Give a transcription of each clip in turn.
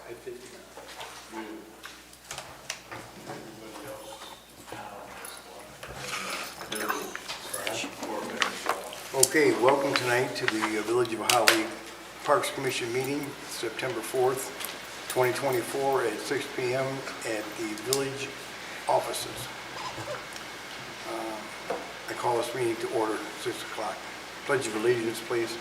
I 59. Everybody else. Okay, welcome tonight to the Village of Holly Parks Commission meeting, September 4th, 2024 at 6 p.m. at the village offices. I call this meeting to order, 6 o'clock. Pledge of allegiance, please.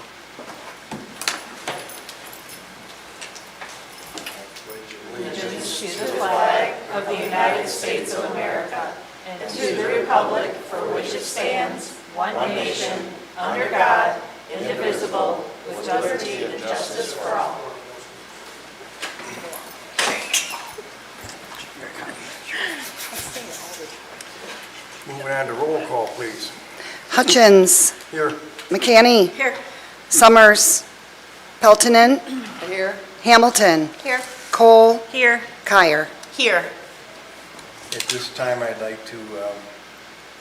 Allegiance to the flag of the United States of America and to the republic for which it stands, one nation, under God, indivisible, with liberty and justice for all. Moving on to roll call, please. Hutchins, Here. McCanny, Here. Summers, Peltonen, Here. Hamilton, Here. Cole, Here. Kyer. Here. At this time, I'd like to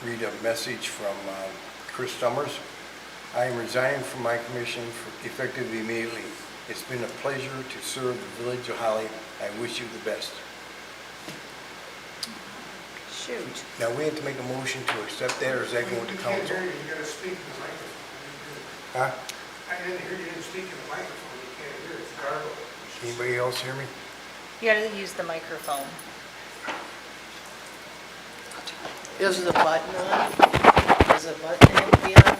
read a message from Chris Summers. I am resigning from my commission effective immediately. It's been a pleasure to serve the Village of Holly. I wish you the best. Shoot. Now, we have to make a motion to accept that, or is that going to You can't council? hear you, you gotta speak in the microphone. Huh? I didn't hear you didn't speak in the microphone, you can't hear it, it's garbled. Anybody else hear me? You gotta use the microphone. Is the button on? Is the button have to be on?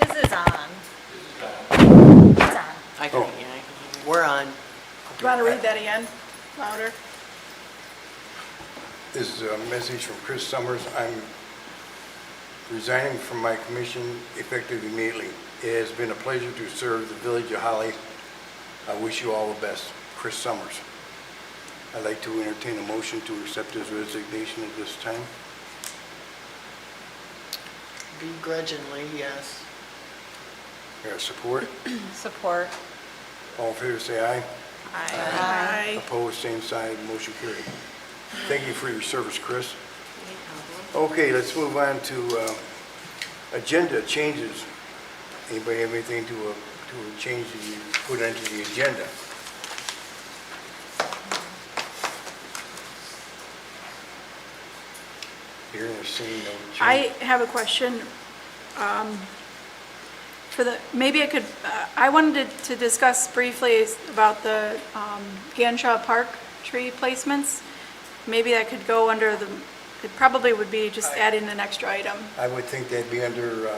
His is on. It's on. I Oh. can, we're on. Do you want to read that again, louder? This is a message from Chris Summers. I'm resigning from my commission effective immediately. It has been a pleasure to serve the Village of Holly. I wish you all the best. Chris Summers. I'd like to entertain a motion to accept his resignation at this time. Begrudgingly, yes. Your support? Support. All in favor, say aye. Aye. Opposed, same side, motion carried. Thank you for your service, Chris. Okay, let's move on to agenda changes. Anybody have anything to change that you put into the agenda? Hearing or seeing no change? I have a question. Maybe I could, I wanted to discuss briefly about the Ganshaw Park tree placements. Maybe that could go under the, it probably would be just adding an extra item. I would think that'd be under,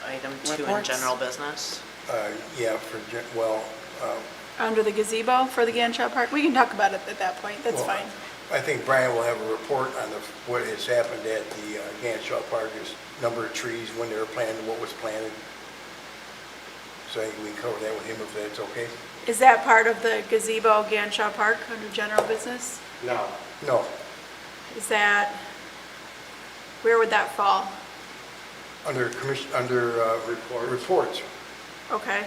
Item 2 in Reports. general business. yeah, Under the gazebo for the Ganshaw Park. We can talk about it at that point, that's Well, fine. I think Brian will have a report on what has happened at the Ganshaw Park, is number of trees, when they were planted, what was planted. So I think we can cover that with him if that's okay. Is that part of the gazebo Ganshaw Park under general business? No, No, Is that, where would that fall? under commission, under reports. Okay.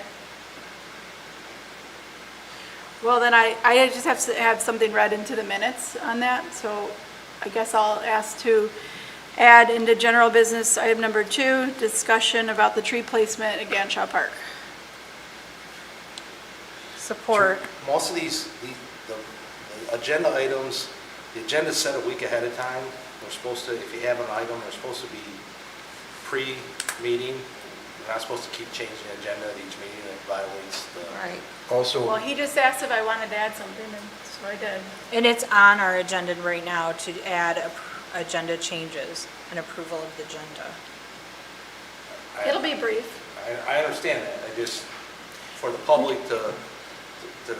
Well, then I just have to have something read into the minutes on that, so I guess I'll ask to add into general business item number 2, discussion about the tree placement at Ganshaw Park. Support. most of these, the agenda items, the agenda's set a week ahead of time. We're supposed to, if you have an item, they're supposed to be pre-meeting. We're not supposed to keep changing the agenda at each meeting, it violates the... Right. Also, Well, he just asked if I wanted to add something, and so I did. And it's on our agenda right now to add agenda changes and approval of the agenda. It'll be brief. I understand that, I just, for the public to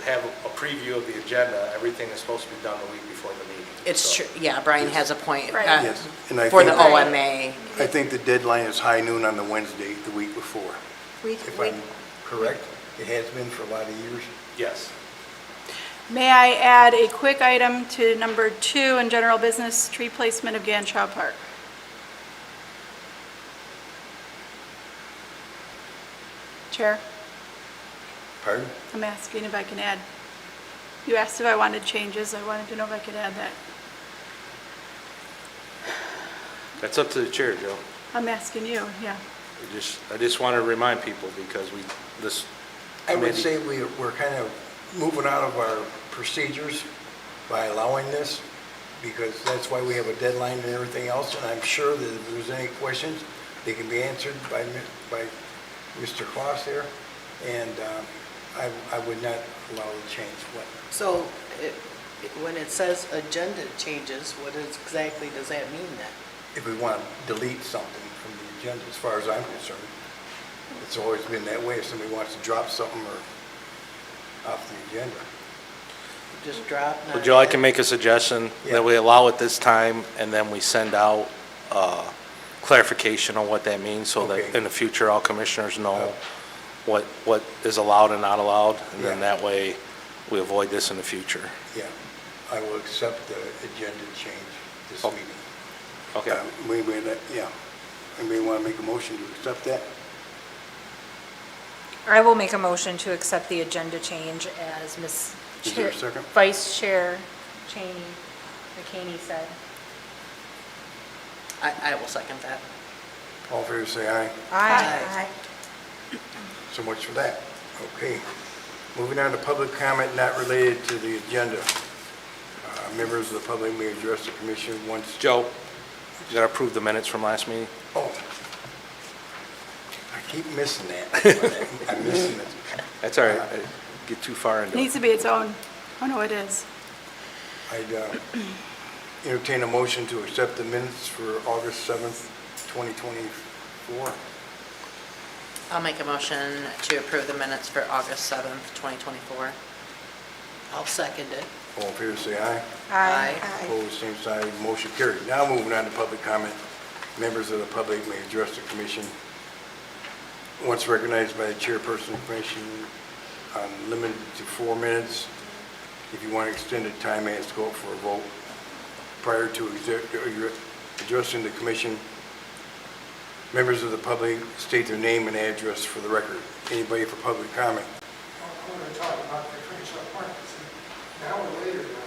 have a preview of the agenda, everything is supposed to be done the week before the meeting. It's So- true, yeah, Brian has a point. Right. yes, and I For the think, OMA. I think the deadline is high noon on the Wednesday, the week before. If I'm correct, it has been for a lot of years. Yes. May I add a quick item to number 2 in general business, tree placement of Ganshaw Park? Chair, Pardon? I'm asking if I can add. You asked if I wanted changes. I wanted to know if I could add that. That's up to the chair, Joe. I'm asking you, yeah. I just want to remind people because this I would committee- say we're kind of moving out of our procedures by allowing this, because that's why we have a deadline and everything else, and I'm sure that if there's any questions, they can be answered by Mr. Claus here, and I would not allow the change. So when it says agenda changes, what exactly does that mean then? If we want to delete something from the agenda, as far as I'm concerned, it's always been that way. If somebody wants to drop something or off the agenda. Just drop? not Would you like add? to make a suggestion Yeah. that we allow it this time and then we send out clarification on what that means so that Okay. in the future, all commissioners know what is allowed and not allowed? And then Yeah. that way, we avoid this in the future. Yeah, I will accept the agenda change this Oh, meeting. Okay. Yeah. Anybody want to make a motion to accept that? I will make a motion to accept the agenda change as Ms. Is there a second? Vice Chair Cheney McCaney said. I will second that. All in favor, say aye. Aye. So much for that. Okay. Moving on to public comment not related to the agenda. Members of the public may address the commission once. Joe, you got to approve the minutes from last meeting? Oh. I keep missing that. I'm missing it. That's all right. I get too far into it. Needs to be its own. Oh, no, it is. I'd entertain a motion to accept the minutes for August 7th, 2024. I'll make a motion to approve the minutes for August 7th, 2024. I'll second it. All in favor, say aye. Aye. Opposed, same side, motion carried. Now moving on to public comment. Members of the public may address the commission once recognized by the chairperson of the commission, limited to 4 minutes. If you want extended time, ask go up for a vote. Prior to addressing the commission, members of the public state their name and address for the record. Anybody for public comment? I want to talk about the Crenshaw Park. It's an hour later now.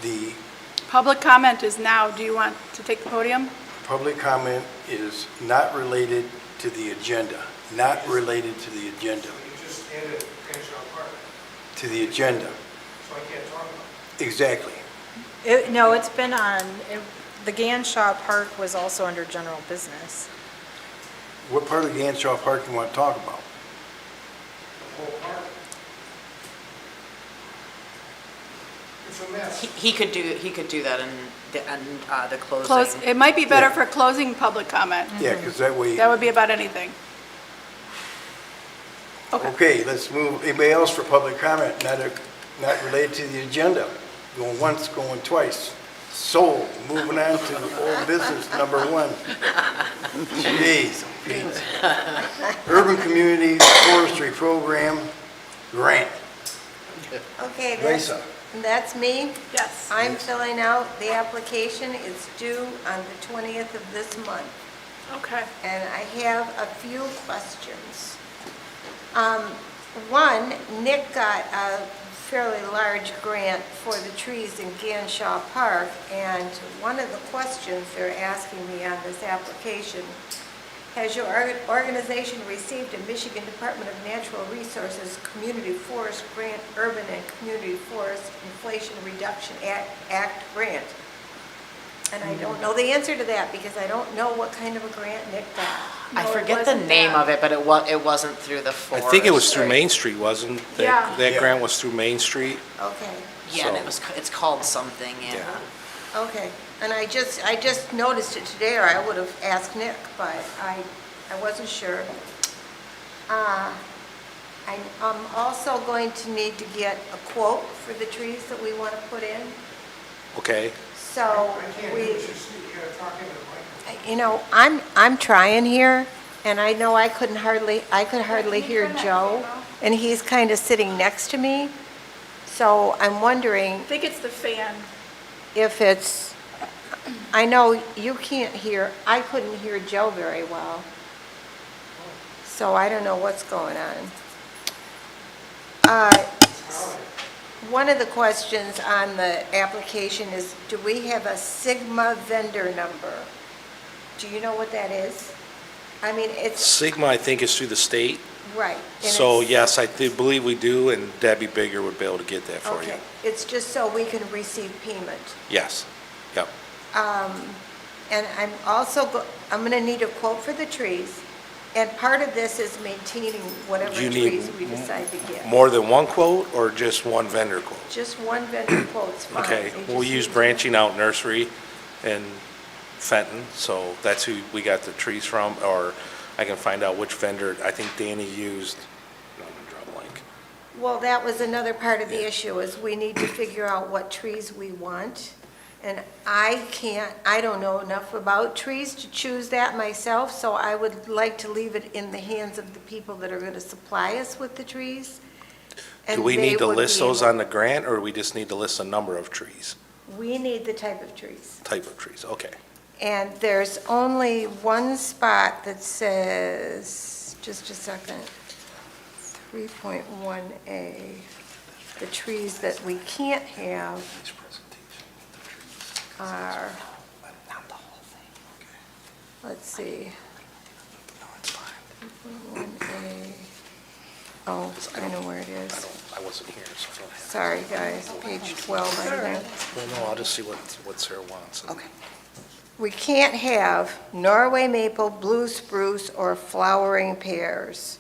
The Public comment is now. Do you want to take the podium? public comment is not related to the agenda, not related to the agenda, So you just added Crenshaw Park, to the agenda. so I can't talk about it. Exactly. No, it's been on, the Ganshaw Park was also under general business. What part of Ganshaw Park you want to talk about? The whole park. It's a mess. He could do that in the closing. Close. It might be better Yeah. for closing public comment. Yeah, because that way, That would be about anything. okay, let's move. Anybody else for public comment, not related to the agenda? Going once, going twice. So, moving on to old business number 1. Jeez, Pete. Urban Community Forestry Program Grant. Okay, Lisa. that's me. Yes. I'm filling out the application. It's due on the 20th of this month, Okay. and I have a few questions. One, Nick got a fairly large grant for the trees in Ganshaw Park, and one of the questions they're asking me on this application, has your organization received a Michigan Department of Natural Resources Community Forest Grant, Urban and Community Forest Inflation Reduction Act grant? And I don't know the answer to that because I don't know what kind of a grant Nick got. I No, it forget the wasn't name that. of it, but it wasn't through the I forest. think it was through Main Street, wasn't it? Yeah. That Yeah. grant was through Main Street. Okay, Yeah, and So- it's called something, yeah. Yeah. okay. And I just noticed it today, or I would have asked Nick, but I wasn't sure. I'm also going to need to get a quote for the trees that we want to put in. Okay. So I can't, we, you just, you gotta talk into the microphone. you know, I'm trying here, and I know I could hardly hear Joe, and he's kind of sitting next to me. So I'm wondering I think it's the fan. if it's, I know you can't hear, I couldn't hear Joe very well. So I don't know what's going on. One of the questions on the application is, do we have a Sigma vendor number? Do you know what that is? I mean, it's, Sigma, I think, is through the state, right. and so it's- yes, I do believe we do, and Debbie Bigger would be able to get that for you. Okay, it's just so we can receive payment. Yes, yep. And I'm also, I'm going to need a quote for the trees, and part of this is maintaining whatever Do you need trees we decide to get. More than one quote, or just one vendor quote? Just one vendor quote's fine. Okay, It we'll just use needs- Branching Out Nursery in Fenton, so that's who we got the trees from, or I can find out which vendor, I think Danny used, no, I'm gonna draw a blank. Well, that was another part of the issue, is we need to figure out what trees we want. And I don't know enough about trees to choose that myself, so I would like to leave it in the hands of the people that are going to supply us with the trees. Do and we they need to would list be those able- on the grant, or we just need to list a number of trees, We need the type of trees. type of trees? Okay. And there's only one spot that says, just a second, 3.1A, the trees that we can't have are, let's see. 3.1A, oh, I know where it is. I wasn't here, so I don't have. Sorry, guys, page 12, I think. Well, no, I'll just see what Sarah wants. Okay. We can't have Norway maple, blue spruce, or flowering pears.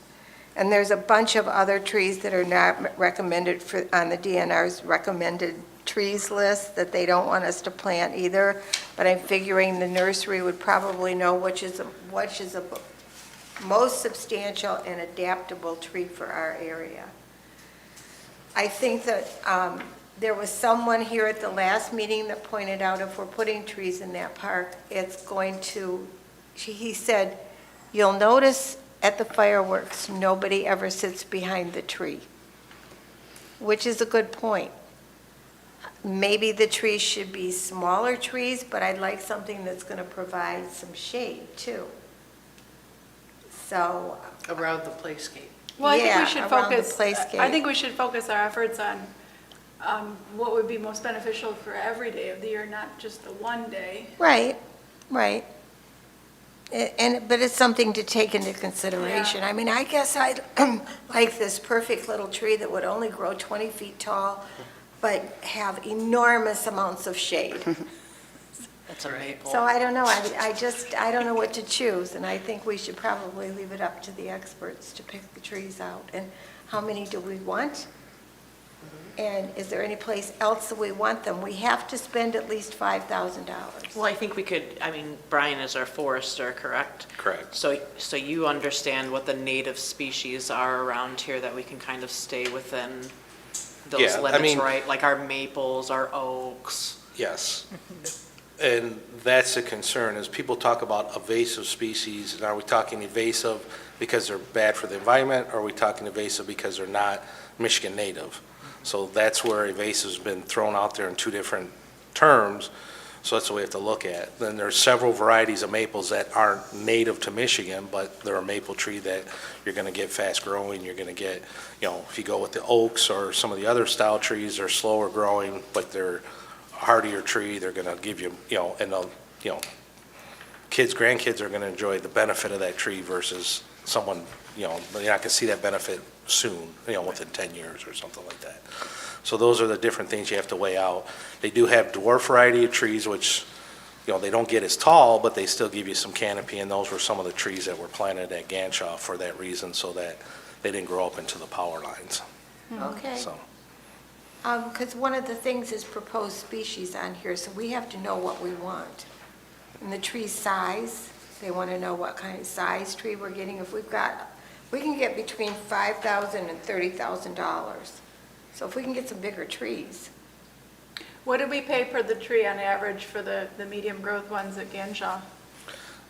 And there's a bunch of other trees that are not recommended for, on the DNR's recommended trees list that they don't want us to plant either. But I'm figuring the nursery would probably know which is a most substantial and adaptable tree for our area. I think that there was someone here at the last meeting that pointed out if we're putting trees in that park, it's going to, he said, you'll notice at the fireworks, nobody ever sits behind the tree, which is a good point. Maybe the trees should be smaller trees, but I'd like something that's going to provide some shade too. So, Around the playscape. Well, I think Yeah, we should around the focus, playscape. I think we should focus our efforts on what would be most beneficial for every day of the year, not just the one day. right, right. But it's something to take into consideration. I mean, I guess I'd like this perfect little tree that would only grow 20 feet tall, but have enormous amounts of shade. It's a maple. So I don't know, I don't know what to choose, and I think we should probably leave it up to the experts to pick the trees out. And how many do we want? And is there any place else that we want them? We have to spend at least $5,000. Well, I think we could, I mean, Brian is our forester, correct? Correct. So you understand what the native species are around here that we can kind of stay within those Yeah, I limits, mean- right? Like our maples, our oaks. Yes. And that's a concern, is people talk about invasive species, and are we talking invasive because they're bad for the environment, or are we talking invasive because they're not Michigan native? So that's where invasive's been thrown out there in two different terms, so that's what we have to look at. Then there's several varieties of maples that aren't native to Michigan, but they're a maple tree that you're gonna get fast growing, you're gonna get, if you go with the oaks or some of the other style trees, they're slower growing, but they're a hardier tree, they're gonna give you, and they'll, kids, grandkids are gonna enjoy the benefit of that tree versus someone, you're not gonna see that benefit soon, within 10 years or something like that. So those are the different things you have to weigh out. They do have dwarf variety of trees, which, they don't get as tall, but they still give you some canopy, and those were some of the trees that were planted at Ganshaw for that reason, so that they didn't grow up into the power lines, Okay. so. Because one of the things is proposed species on here, so we have to know what we want. And the tree size, they want to know what kind of size tree we're getting. If we can get between $5,000 and $30,000. So if we can get some bigger trees. What did we pay per the tree on average for the medium growth ones at Ganshaw?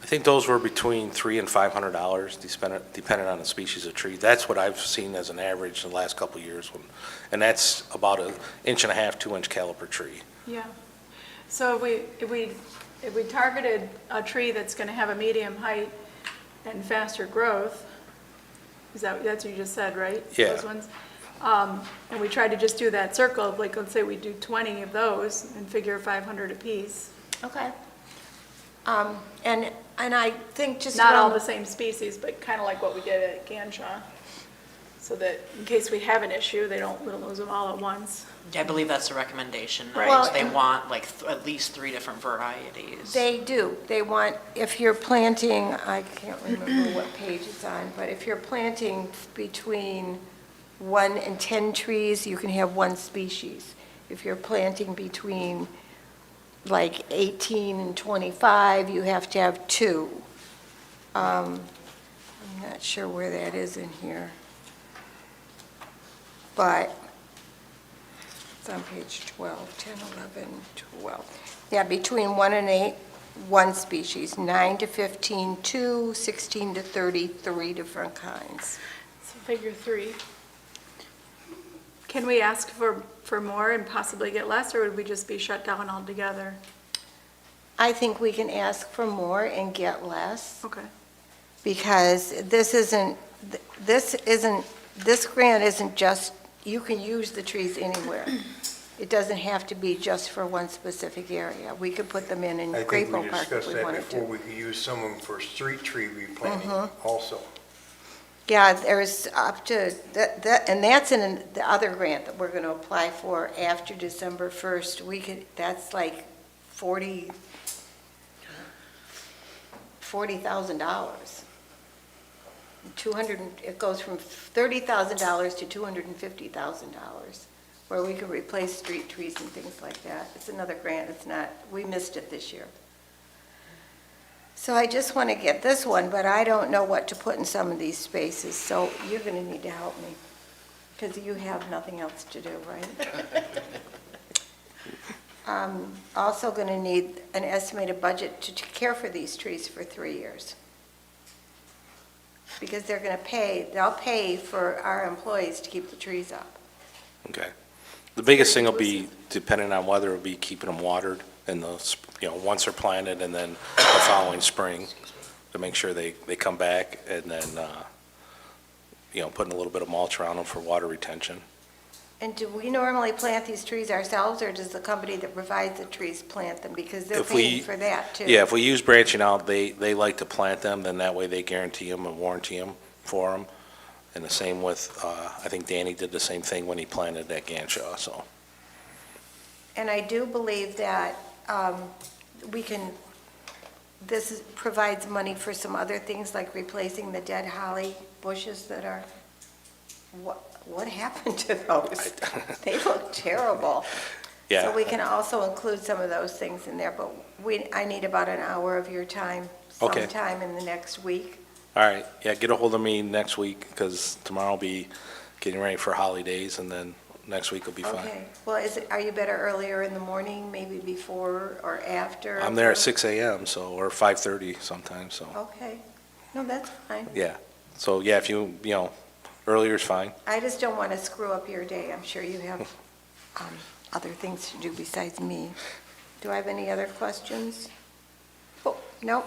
I think those were between $300 and $500, depending on the species of tree. That's what I've seen as an average in the last couple of years, and that's about 1.5 inch, 2-inch caliper tree. Yeah. So if we targeted a tree that's going to have a medium height and faster growth, that's what you just said, right? Yeah. Those ones? And we tried to just do that circle of, like, let's say we do 20 of those and figure 500 apiece. Okay. And I think just Not all around the same species, but kind of like what we did at Ganshaw. So that in case we have an issue, we don't lose them all at once. I believe that's a recommendation. Right. Well, They want like at least 3 different varieties. They do. They want, if you're planting, I can't remember what page it's on, but if you're planting between 1 and 10 trees, you can have 1 species. If you're planting between like 18 and 25, you have to have 2. I'm not sure where that is in here. But it's on page 12, 10, 11, 12. Yeah, between 1 and 8, 1 species, 9 to 15, 2, 16 to 30, 3 different kinds. So figure 3. Can we ask for more and possibly get less, or would we just be shut down altogether? I think we can ask for more and get less, Okay. because this grant isn't just, you can use the trees anywhere. It doesn't have to be just for one specific area. We could put them in I think Grapeville we Park if discussed we that wanted before, to. we could use some of them for street tree replanting also. Yeah, there's up to, and that's in the other grant that we're going to apply for after December 1st. We could, that's like $40,000. It goes from $30,000 to $250,000, where we can replace street trees and things like that. It's another grant, it's not, we missed it this year. So I just want to get this one, but I don't know what to put in some of these spaces, so you're going to need to help me, because you have nothing else to do, right? Also going to need an estimated budget to care for these trees for 3 years. Because they're going to pay, they'll pay for our employees to keep the trees up. Okay. The biggest thing will be, depending on weather, will be keeping them watered in the, once they're planted, and then the following spring, to make sure they come back, and then, putting a little bit of mulch around them for water retention. And do we normally plant these trees ourselves, or does the company that provides the trees plant them? Because they're If we- paying for that, too. Yeah, if we use branching out, they like to plant them, then that way they guarantee them and warranty them for them. And the same with, I think Danny did the same thing when he planted at Ganshaw, so. And I do believe that provides money for some other things, like replacing the dead holly bushes that are, what happened to those? They look terrible. Yeah. So we can also include some of those things in there, but I need about an hour of your time Okay. sometime in the next week. All right, yeah, get a hold of me next week, because tomorrow I'll be getting ready for holidays, and then next week will be fine. Okay. Well, are you better earlier in the morning, maybe before or after? I'm there at 6 a.m., so, or 5:30 sometimes, so, Okay. No, that's fine. yeah. So, yeah, if earlier is fine. I just don't want to screw up your day. I'm sure you have other things to do besides me. Do I have any other questions? Oh, no.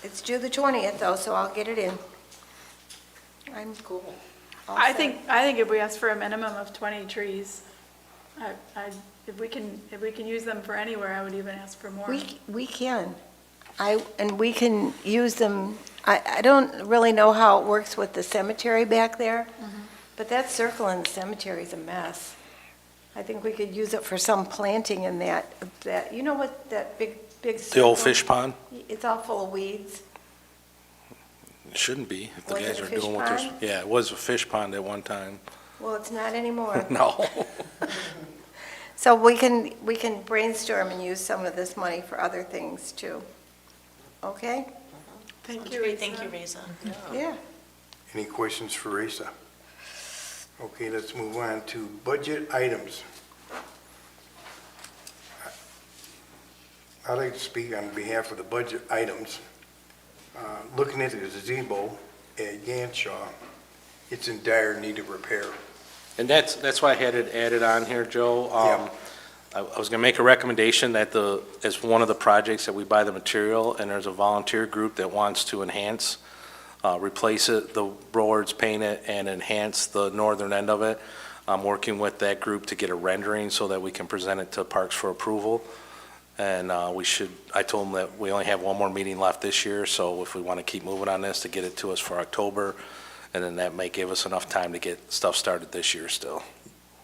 It's due the 20th, though, so I'll get it in. I'm cool. I think if we ask for a minimum of 20 trees, if we can use them for anywhere, I would even ask for more. We can. And we can use them. I don't really know how it works with the cemetery back there, but that circle in the cemetery is a mess. I think we could use it for some planting in that, you know what, that big The circle? old fish pond? It's all full of weeds. It shouldn't be, if the Was it guys a are fish doing what they're. pond? Yeah, it was a fish pond at one time. Well, it's not anymore. No. So we can brainstorm and use some of this money for other things, too. Okay? Thank you, Great, thank Risa. you, Reza. Yeah. Any questions for Risa? Okay, let's move on to budget items. I'd like to speak on behalf of the budget items. Looking at the gazebo at Ganshaw, it's in dire need of repair. And that's why I had it added on here, Joe. Yeah. I was going to make a recommendation that as one of the projects that we buy the material, and there's a volunteer group that wants to enhance, replace it, the boards, paint it, and enhance the northern end of it. I'm working with that group to get a rendering so that we can present it to Parks for approval. And I told them that we only have one more meeting left this year, so if we want to keep moving on this, to get it to us for October, and then that may give us enough time to get stuff started this year still.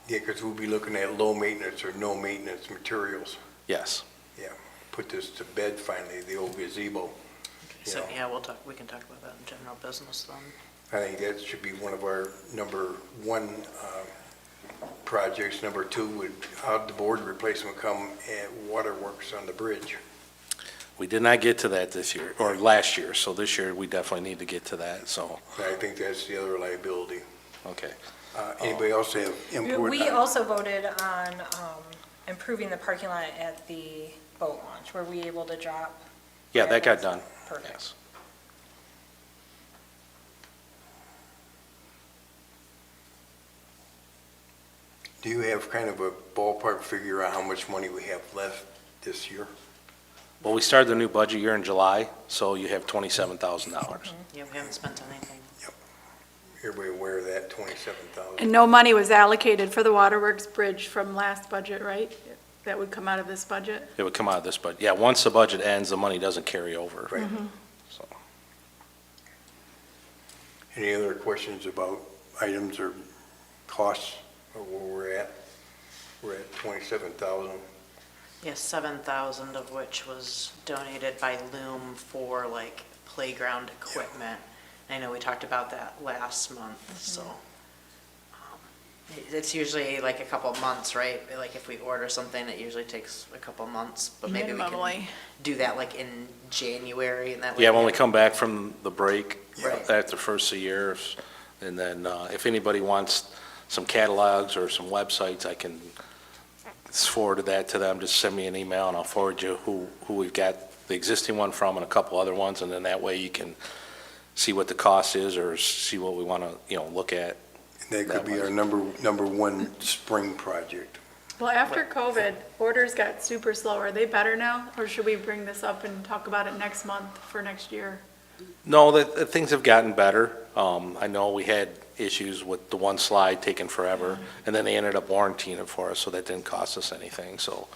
Yeah, because we'll be looking at low maintenance or no maintenance materials. Yes. Yeah, put this to bed finally, the old gazebo. So, Yeah. yeah, we can talk about that in general business then. I think that should be one of our number one projects. Number two would, how'd the board replacement come at waterworks on the bridge? We did not get to that this year, or last year, so this year we definitely need to get to that, so, I think that's the other liability. okay. Anybody else have input? We on- also voted on improving the parking lot at the boat launch. Were we able to drop? Yeah, that got done. Perfect. Yes. Do you have kind of a ballpark figure on how much money we have left this year? Well, we started the new budget year in July, so you have $27,000. Yeah, we haven't spent anything. Everybody aware of that, 27,000? And no money was allocated for the Waterworks Bridge from last budget, right? That would come out of this budget? It would come out of this budget. Yeah, once the budget ends, the money doesn't carry over. Right. So, Any other questions about items or costs or where we're at? We're at 27,000. Yes, 7,000 of which was donated by Loom for like playground equipment. I know we talked about that last month, so. It's usually like a couple of months, right? Like if we order something, it usually takes a couple of months, but maybe we can Minimally. do that like in January and that way. yeah, when we come back from the break, Right. after the first of the year, and then if anybody wants some catalogs or some websites, I can forward that to them. Just send me an email and I'll forward you who we've got the existing one from and a couple other ones, and then that way you can see what the cost is or see what we want to, look at. That could be our number one spring project. Well, after COVID, orders got super slow. Are they better now? Or should we bring this up and talk about it next month for next year? No, that things have gotten better. I know we had issues with the one slide taking forever, and then they ended up warrantying it for us, so that didn't cost us anything. So,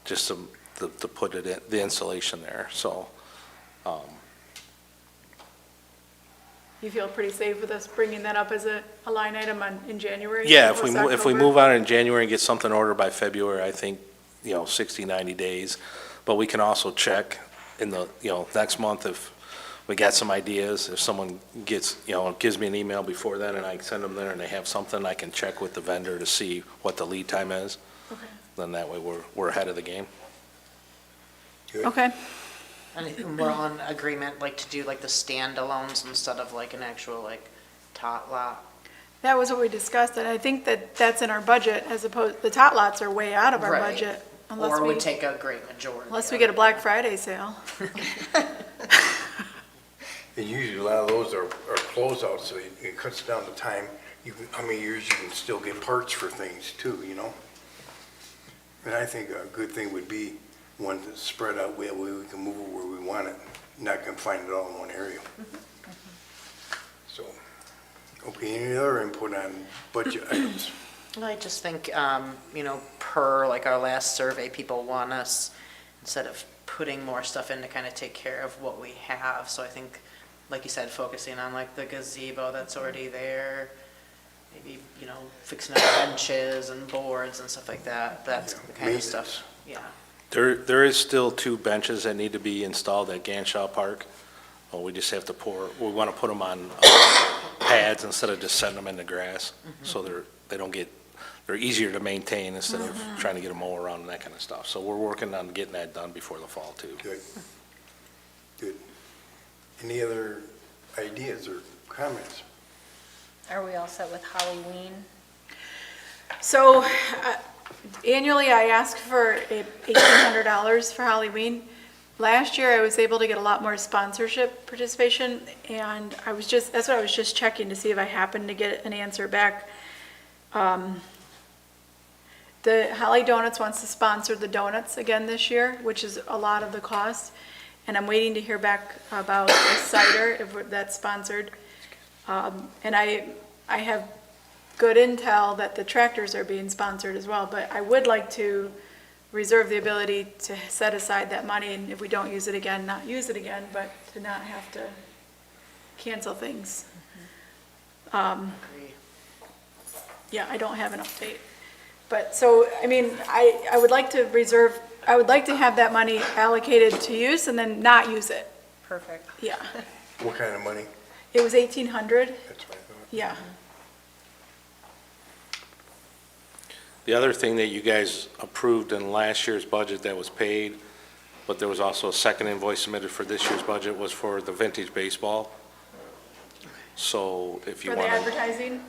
just to put it in, the installation there, so. You feel pretty safe with us bringing that up as a line item in January? Yeah, if we October? move on in January and get something ordered by February, I think, 60, 90 days. But we can also check in the, next month if we got some ideas. If someone gives me an email before then and I send them there and they have something, I can check with the vendor to see what the lead time is. Okay. Then that way we're ahead of the game. Okay. And we're on agreement like to do like the standalones instead of like an actual like tot lot. That was what we discussed, and I think that's in our budget as opposed, the tot lots are way out of our Right. budget. Or would take a great majority. Unless of we get a it. Black Friday sale. And usually a lot of those are closeouts, so it cuts down the time. How many years you can still get parts for things too, And I think a good thing would be one that's spread out, where we can move it where we want it, not confine it all in one area. So, okay, any other input on budget items? I just think, per like our last survey, people want us, instead of putting more stuff in to kind of take care of what we have. So I think, like you said, focusing on like the gazebo that's already there, maybe, fixing up benches and boards and stuff like that. That's Yeah, the kind of maintenance. stuff, yeah. There is still 2 benches that need to be installed at Ganshaw Park. Well, we just have to we want to put them on pads instead of just setting them in the grass. So they're easier to maintain instead of trying to get a mower around and that kind of stuff. So we're working on getting that done before the fall too. Good. Good. Any other ideas or comments? Are we all set with Halloween? So annually, I ask for $1,800 for Halloween. Last year, I was able to get a lot more sponsorship participation, and that's what I was just checking to see if I happened to get an answer back. The Holly Donuts wants to sponsor the donuts again this year, which is a lot of the cost, and I'm waiting to hear back about the cider, if that's sponsored. And I have good intel that the tractors are being sponsored as well, but I would like to reserve the ability to set aside that money, and if we don't use it again, not use it again, but to not have to cancel things. Agree. Yeah, I don't have an update. But, so, I mean, I would like to reserve, I would like to have that money allocated to use and then not use it. Perfect. Yeah. What kind of money? It was 1,800, That's what I thought. yeah. The other thing that you guys approved in last year's budget that was paid, but there was also a second invoice submitted for this year's budget, was for the vintage baseball. So if you For the want to, advertising?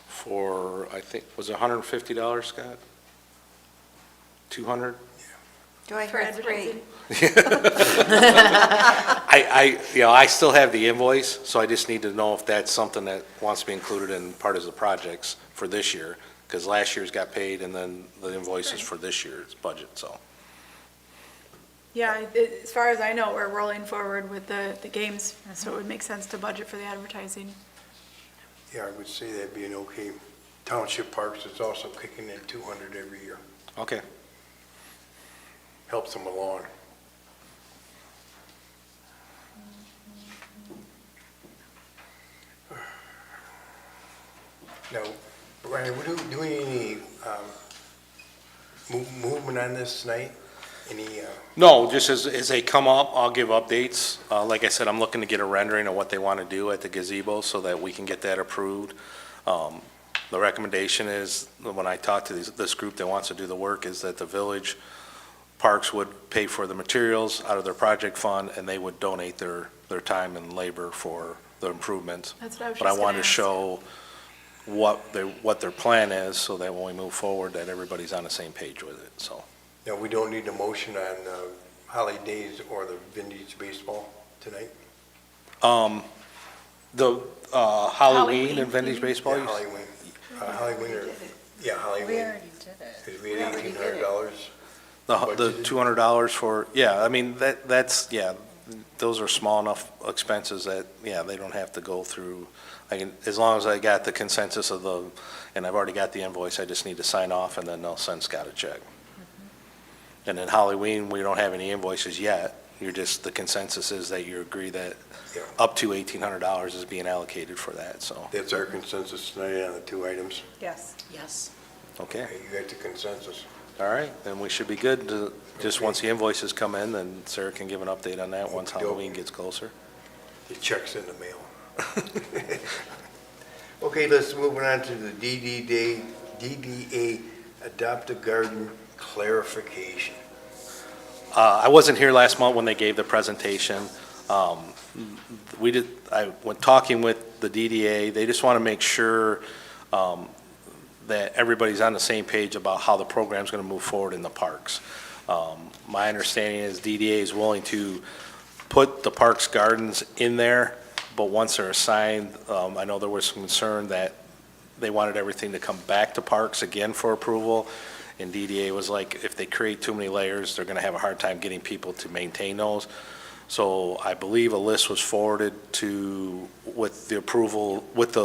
for, I think, was it $150, Scott? 200? Do I For hear three? advertising? I still have the invoice, so I just need to know if that's something that wants to be included in part of the projects for this year, because last year's got paid, and then the invoice is for this year's budget, so. Yeah, as far as I know, we're rolling forward with the games, so it would make sense to budget for the advertising. Yeah, I would say that'd be an okay. Township Parks is also kicking in 200 every year. Okay. Helps them along. Now, Brian, do we need any movement on this tonight? Any, No, just as they come up, I'll give updates. Like I said, I'm looking to get a rendering of what they want to do at the gazebo so that we can get that approved. The recommendation is, when I talk to this group that wants to do the work, is that the village parks would pay for the materials out of their project fund, and they would donate their time and labor for the improvements. That's what I was But I just gonna wanted to ask. show what their plan is, so that when we move forward, that everybody's on the same page with it, so. no, we don't need a motion on holidays or the vintage baseball tonight? The Halloween and vintage baseball, Yeah, Halloween. Halloween or, yeah, Halloween. We already did it. Because we had $1,800. the budgeted. $200 for, yeah, I mean, that's, yeah, those are small enough expenses that, yeah, they don't have to go through. As long as I got the consensus of and I've already got the invoice, I just need to sign off, and then they'll send Scott a check. And then Halloween, we don't have any invoices yet. The consensus is that you agree that Yeah. up to $1,800 is being allocated for that, so, That's our consensus tonight on the two items. Yes. Yes. okay. Okay, you got the consensus. All right, then we should be good. Just Okay. once the invoices come in, then Sarah can give an update on that once Okey-doke. Halloween gets closer. The check's in the mail. Okay, let's move on to the DDA Adopt a Garden clarification. I wasn't here last month when they gave the presentation. When talking with the DDA, they just want to make sure that everybody's on the same page about how the program's going to move forward in the parks. My understanding is DDA is willing to put the parks gardens in there, but once they're assigned, I know there was some concern that they wanted everything to come back to parks again for approval. And DDA was like, if they create too many layers, they're going to have a hard time getting people to maintain those. So I believe a list was forwarded with the approval, with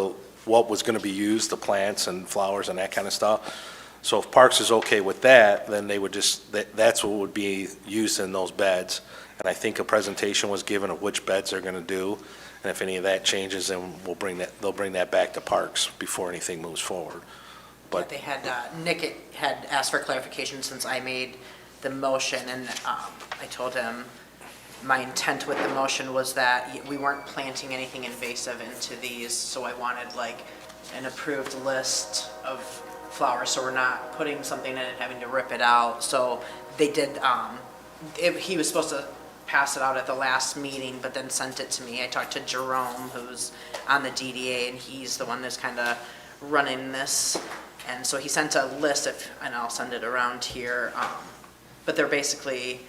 what was going to be used, the plants and flowers and that kind of stuff. So if Parks is okay with that, then they would that's what would be used in those beds. And I think a presentation was given of which beds they're going to do. And if any of that changes, then they'll bring that back to Parks before anything moves forward. But They had, Nick had asked for clarification since I made the motion, and I told him my intent with the motion was that we weren't planting anything invasive into these, so I wanted like an approved list of flowers, so we're not putting something in and having to rip it out. So they did, he was supposed to pass it out at the last meeting, but then sent it to me. I talked to Jerome, who's on the DDA, and he's the one that's kind of running this. And so he sent a list and I'll send it around here. But they're basically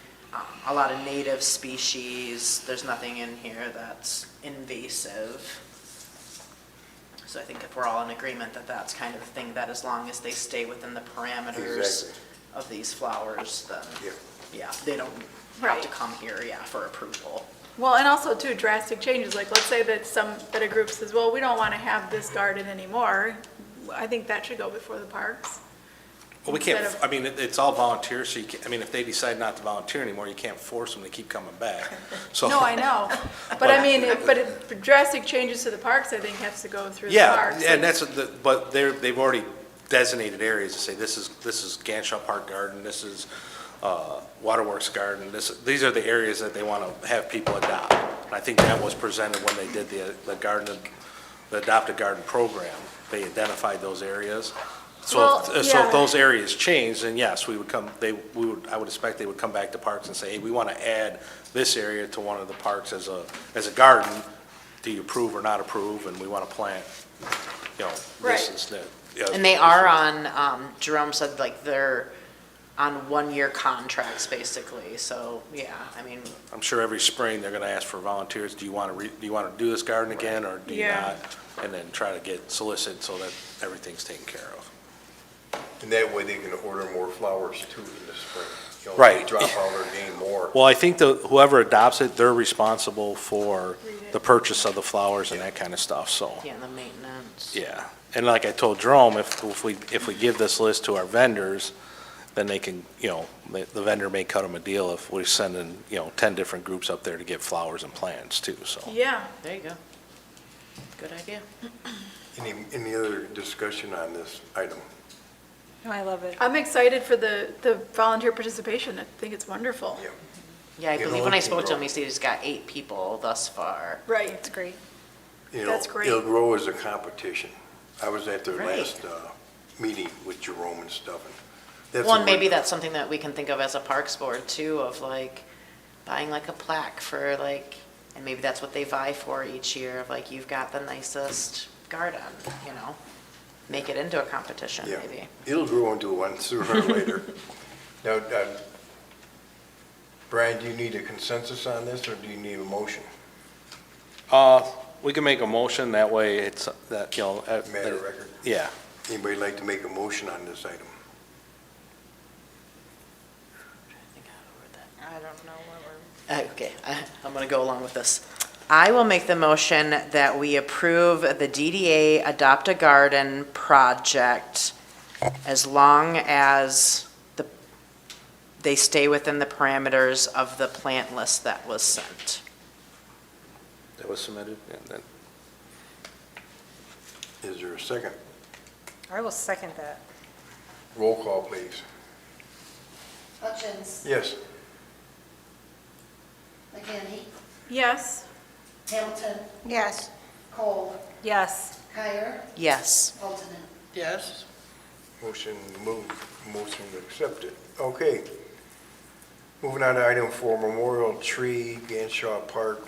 a lot of native species. There's nothing in here that's invasive. So I think if we're all in agreement that that's kind of the thing, that as long as they stay within the parameters Exactly. of these flowers, then, Yeah. yeah, they don't have Right. to come here, yeah, for approval. Well, and also too, drastic changes, like let's say that a group says, well, we don't want to have this garden anymore. I think that should go before the parks. Well, we can't, Instead of- I mean, it's all volunteer, so you can't, I mean, if they decide not to volunteer anymore, you can't force them to keep coming back. So No, I know, but I mean, drastic changes to the parks, I think, has to go through the Yeah, parks. and that's, but they've already designated areas to say, this is Ganshaw Park Garden, this is Waterworks Garden, these are the areas that they want to have people adopt. And I think that was presented when they did the Adopted Garden program. They identified those areas. So, Well, so yeah. if those areas change, then yes, I would expect they would come back to parks and say, hey, we want to add this area to one of the parks as a garden. Do you approve or not approve? And we want to plant, this Right. is that. Yeah, And they are on, Jerome said like they're on one-year contracts basically, so, yeah, I mean, I'm sure every spring they're going to ask for volunteers. Do you want to do this garden again, or do you Yeah. not? And then try to get solicited so that everything's taken care of. And that way they can order more flowers too in the spring. You know, Right. They drop out or gain more. Well, I think whoever adopts it, they're responsible for the purchase of the flowers and that kind of stuff, so. yeah, the maintenance. Yeah, and like I told Jerome, if we give this list to our vendors, then they can, the vendor may cut them a deal if we're sending, 10 different groups up there to get flowers and plants too, so. Yeah, There you go. Good idea. Any other discussion on this item? Oh, I love it. I'm excited for the volunteer participation, I think it's wonderful. Yeah. Yeah, I You know, believe when I it can spoke to grow. him, he said he's got 8 people thus far. Right. That's great. You know, That's great. It'll grow as a competition. I was at their Right. last meeting with Jerome and stuff. And that's Well, a and maybe win- that's something that we can think of as a parks board too, of like buying like a plaque for like, and maybe that's what they vie for each year, of like, you've got the nicest garden, Make it into a competition, Yeah, maybe. it'll grow into one sooner or later. Now, Brian, do you need a consensus on this, or do you need a motion? We can make a motion, that way it's, that, Matter of record. Yeah. Anybody like to make a motion on this item? I don't know what we're. Okay, I'm going to go along with this. I will make the motion that we approve the DDA Adopt a Garden project as long as they stay within the parameters of the plant list that was sent. That was submitted, and then, Is there a second? I will second that. Roll call, please. Hutchins, Yes. McKinney, Yes, Hamilton, Yes. Cole, Yes. Kyer, Yes. Peltonen. Yes. Motion accepted. Okay. Moving on to item 4, Memorial Tree, Ganshaw Park,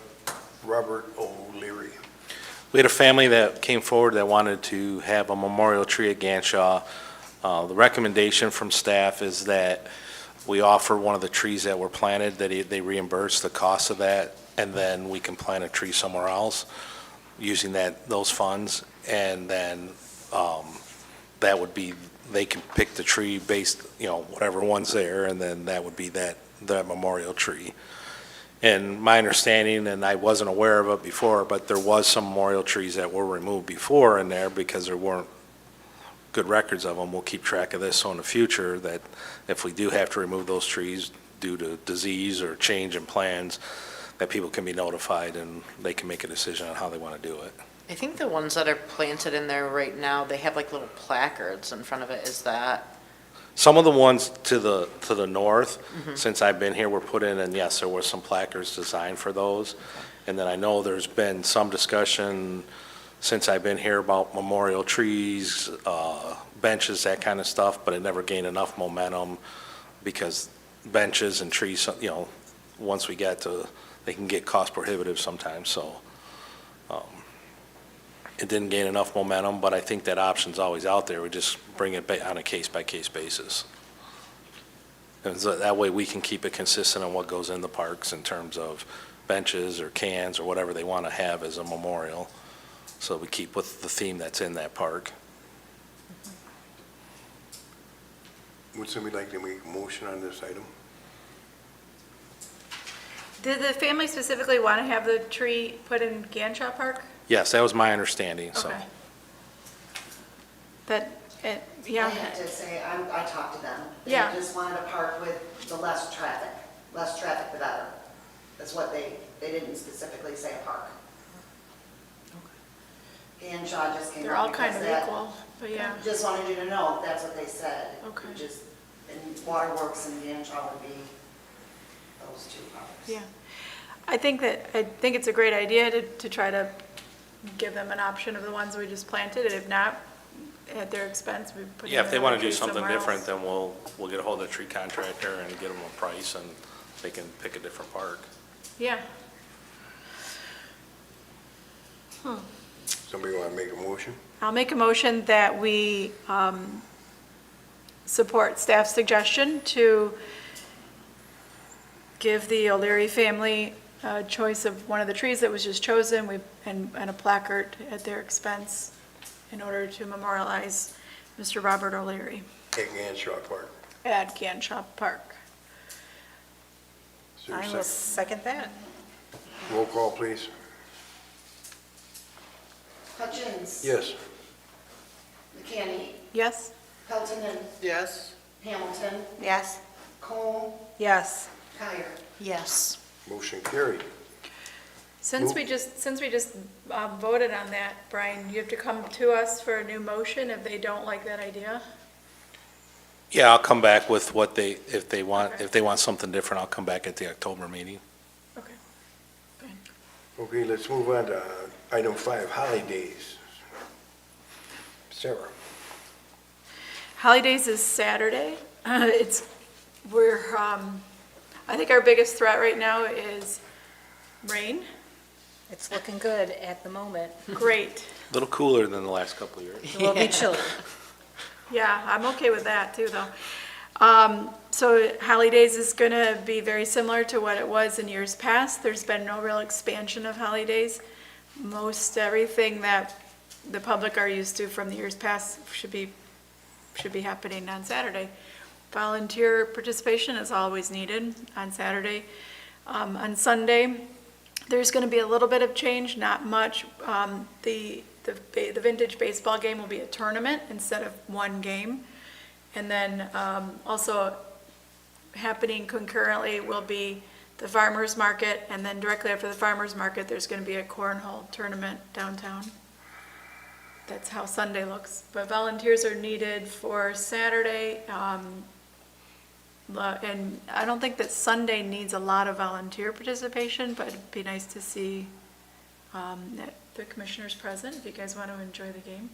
Robert O'Leary. we had a family that came forward that wanted to have a memorial tree at Ganshaw. The recommendation from staff is that we offer one of the trees that were planted, that they reimburse the cost of that, and then we can plant a tree somewhere else using those funds. And then that would be, they can pick the tree based, whatever one's there, and then that would be that memorial tree. And my understanding, and I wasn't aware of it before, but there was some memorial trees that were removed before in there because there weren't good records of them. We'll keep track of this so in the future that if we do have to remove those trees due to disease or change in plans, that people can be notified and they can make a decision on how they want to do it. I think the ones that are planted in there right now, they have like little placards in front of it. Is that? Some of the ones to the north, since I've been here, were put in, and yes, there were some placards designed for those. And then I know there's been some discussion since I've been here about memorial trees, benches, that kind of stuff, but it never gained enough momentum because benches and trees, once we get to, they can get cost prohibitive sometimes, so it didn't gain enough momentum, but I think that option's always out there. We just bring it on a case-by-case basis. And so that way we can keep it consistent on what goes in the parks in terms of benches or cans or whatever they want to have as a memorial. So we keep with the theme that's in that park. Would somebody like to make a motion on this item? did the family specifically want to have the tree put in Ganshaw Park? Yes, that was my understanding, so. Okay. That And, I yeah, have to say, I talked to them. Yeah. They just wanted a park with the less traffic the better. That's what they didn't specifically say a park. And Shaw just came they're up all kind because of that- equal, but yeah. Just wanted you to know, that's what they said. Okay. Just, and Waterworks and Ganshaw would be those two parks. Yeah. I think it's a great idea to try to give them an option of the ones we just planted, and if not, at their expense, we put. Yeah, if they want to do trees something somewhere different, else. then we'll get a hold of the tree contractor and get them a price, and they can pick a different park. Yeah. Somebody want to make a motion? I'll make a motion that we support staff's suggestion to give the O'Leary family a choice of one of the trees that was just chosen, and a placard at their expense in order to memorialize Mr. Robert O'Leary At Ganshaw Park. at Ganshaw Park. Is there a I will second? second that. Roll call, please. Hutchins. Yes. McCanny. Yes? Peltonen. Yes. Hamilton. Yes? Cole. Yes. Kyer. Yes. Motion carried. Since we just voted on that, Brian, you have to come to us for a new motion if they don't like that idea? Yeah, I'll come back with what if they want Okay. something different, I'll come back at the October meeting. Okay. Fine. Okay, let's move on to item 5, holidays. Sarah. Holidays is Saturday. I think our biggest threat right now is rain. It's looking good at the moment. Great. A little cooler than the last couple of years. It will be chilly. Yeah, I'm okay with that too, though. So holidays is going to be very similar to what it was in years past. There's been no real expansion of holidays. Most everything that the public are used to from the years past should be happening on Saturday. Volunteer participation is always needed on Saturday. On Sunday, there's going to be a little bit of change, not much. The vintage baseball game will be a tournament instead of one game. And then also happening concurrently will be the farmer's market, and then directly after the farmer's market, there's going to be a cornhole tournament downtown. That's how Sunday looks. But volunteers are needed for Saturday. And I don't think that Sunday needs a lot of volunteer participation, but it'd be nice to see that the commissioners present if you guys want to enjoy the game.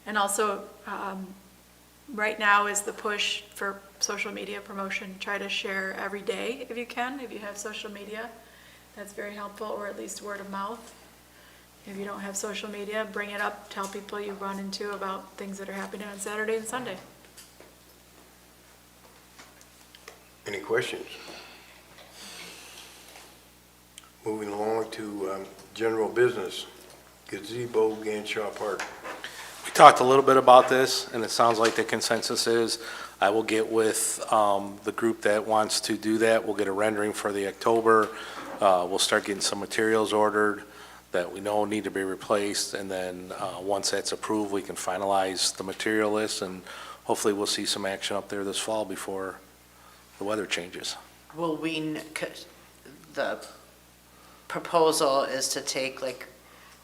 And also, right now is the push for social media promotion. Try to share every day if you can, if you have social media. That's very helpful, or at least word of mouth. If you don't have social media, bring it up, tell people you run into about things that are happening on Saturday and Sunday. Any questions? Moving along to general business, gazebo, Ganshaw Park. We talked a little bit about this, and it sounds like the consensus is, I will get with the group that wants to do that. We'll get a rendering for the October. We'll start getting some materials ordered that we know need to be replaced, and then once that's approved, we can finalize the material list, and hopefully we'll see some action up there this fall before the weather changes. Will the proposal is to take like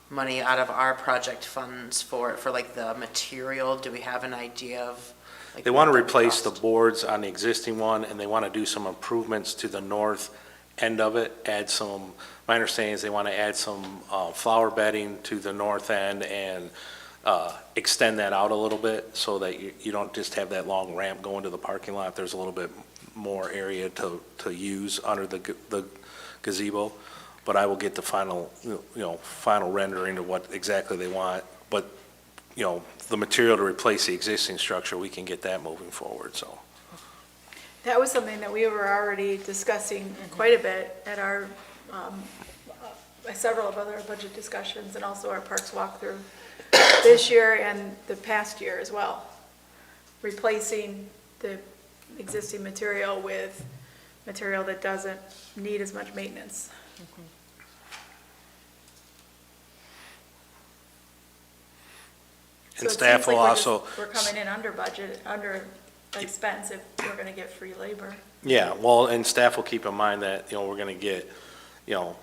money out of our project funds for like the material? Do we have an idea of? Like, They want to what that replace the cost? boards on the existing one, and they want to do some improvements to the north end of it, add some, my understanding is they want to add some flower bedding to the north end and extend that out a little bit so that you don't just have that long ramp going to the parking lot. There's a little bit more area to use under the gazebo. But I will get the final rendering of what exactly they want. But, the material to replace the existing structure, we can get that moving forward, so. That was something that we were already discussing quite a bit at our, several of other budget discussions and also our parks walkthrough this year and the past year as well. Replacing the existing material with material that doesn't need as much maintenance. So And it staff seems like will we're just- also. We're coming in under budget, under expense if we're gonna get free labor. Yeah, well, and staff will keep in mind that, we're going to get,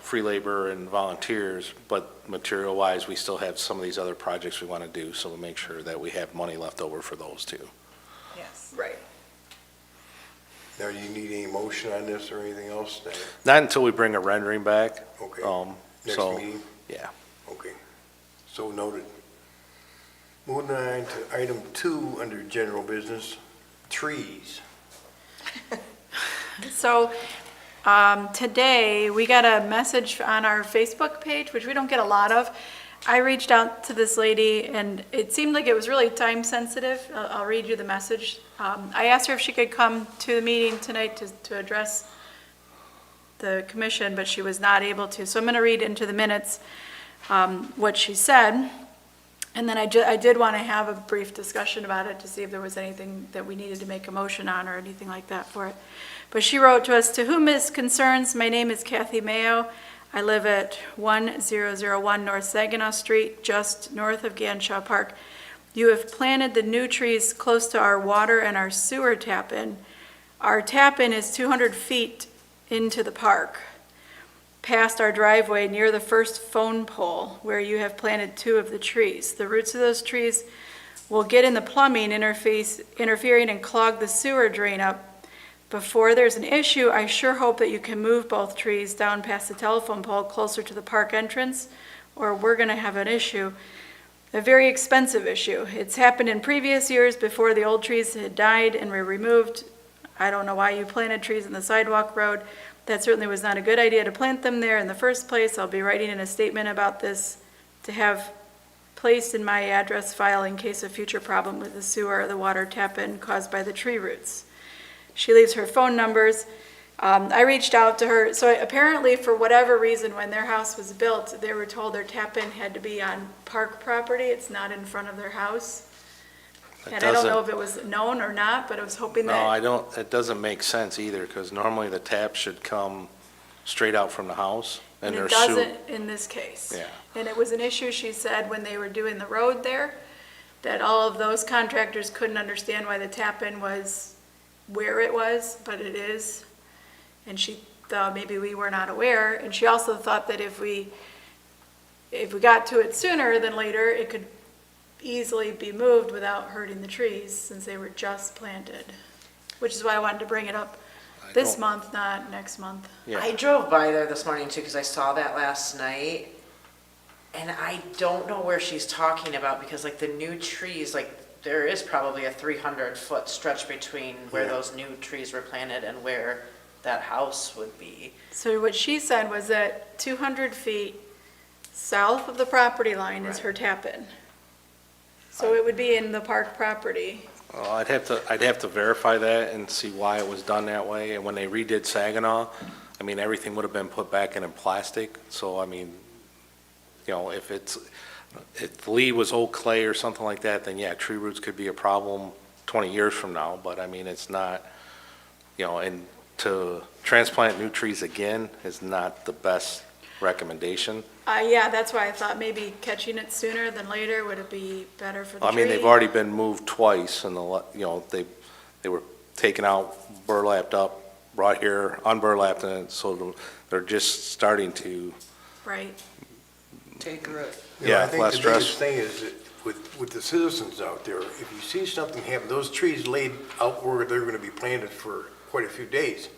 free labor and volunteers, but material-wise, we still have some of these other projects we want to do, so we'll make sure that we have money left over for those too. Yes. Right. Now, do you need any motion on this or anything else? Not until we bring a rendering back. Okay, next So, meeting? yeah. Okay, so noted. Moving on to item 2 under general business, trees. So, today, we got a message on our Facebook page, which we don't get a lot of. I reached out to this lady, and it seemed like it was really time sensitive. I'll read you the message. I asked her if she could come to the meeting tonight to address the commission, but she was not able to. So I'm going to read into the minutes what she said. And then I did want to have a brief discussion about it to see if there was anything that we needed to make a motion on or anything like that for it. But she wrote to us, "To whom this concerns, my name is Kathy Mayo. I live at 1001 North Saginaw Street, just north of Ganshaw Park. You have planted the new trees close to our water and our sewer tap-in. Our tap-in is 200 feet into the park, past our driveway near the first phone pole where you have planted 2 of the trees. The roots of those trees will get in the plumbing interfering and clog the sewer drain up. Before there's an issue, I sure hope that you can move both trees down past the telephone pole closer to the park entrance, or we're going to have an issue, a very expensive issue. It's happened in previous years before the old trees had died and were removed. I don't know why you planted trees in the sidewalk road. That certainly was not a good idea to plant them there in the first place. I'll be writing in a statement about this to have placed in my address file in case of future problem with the sewer or the water tap-in caused by the tree roots." She leaves her phone numbers. I reached out to her. So apparently, for whatever reason, when their house was built, they were told their tap-in had to be on park property. It's not in front of their house. It And I don't know doesn't- if it was known or not, but I was hoping No, that. I don't, it doesn't make sense either, because normally the tap should come straight out from the house. And it there's doesn't in this case. Yeah. And it was an issue, she said, when they were doing the road there, that all of those contractors couldn't understand why the tap-in was where it was, but it is. And she thought maybe we were not aware. And she also thought that if we got to it sooner than later, it could easily be moved without hurting the trees, since they were just planted. Which is why I wanted to bring it up this don't- month, not next month. Yeah. I drove by there this morning too, because I saw that last night. And I don't know where she's talking about, because like the new trees, like there is probably a 300-foot stretch between where Yeah. those new trees were planted and where that house would be. So what she said was that 200 feet south of the property line is her tap-in. So it would be in the park property. Well, I'd have to verify that and see why it was done that way. And when they redid Saginaw, I mean, everything would have been put back in plastic. So, I mean, if Lee was old clay or something like that, then yeah, tree roots could be a problem 20 years from now. But I mean, it's not, and to transplant new trees again is not the best recommendation. Yeah, that's why I thought maybe catching it sooner than later would it be better for the I tree? mean, they've already been moved twice, and they were taken out, burlapped up, brought here, unburlapped, and so they're just starting to, Right. Take root. Yeah, I think less the biggest stress. thing is that with the citizens out there, if you see something happen, those trees laid out where they're gonna be planted for quite a few days.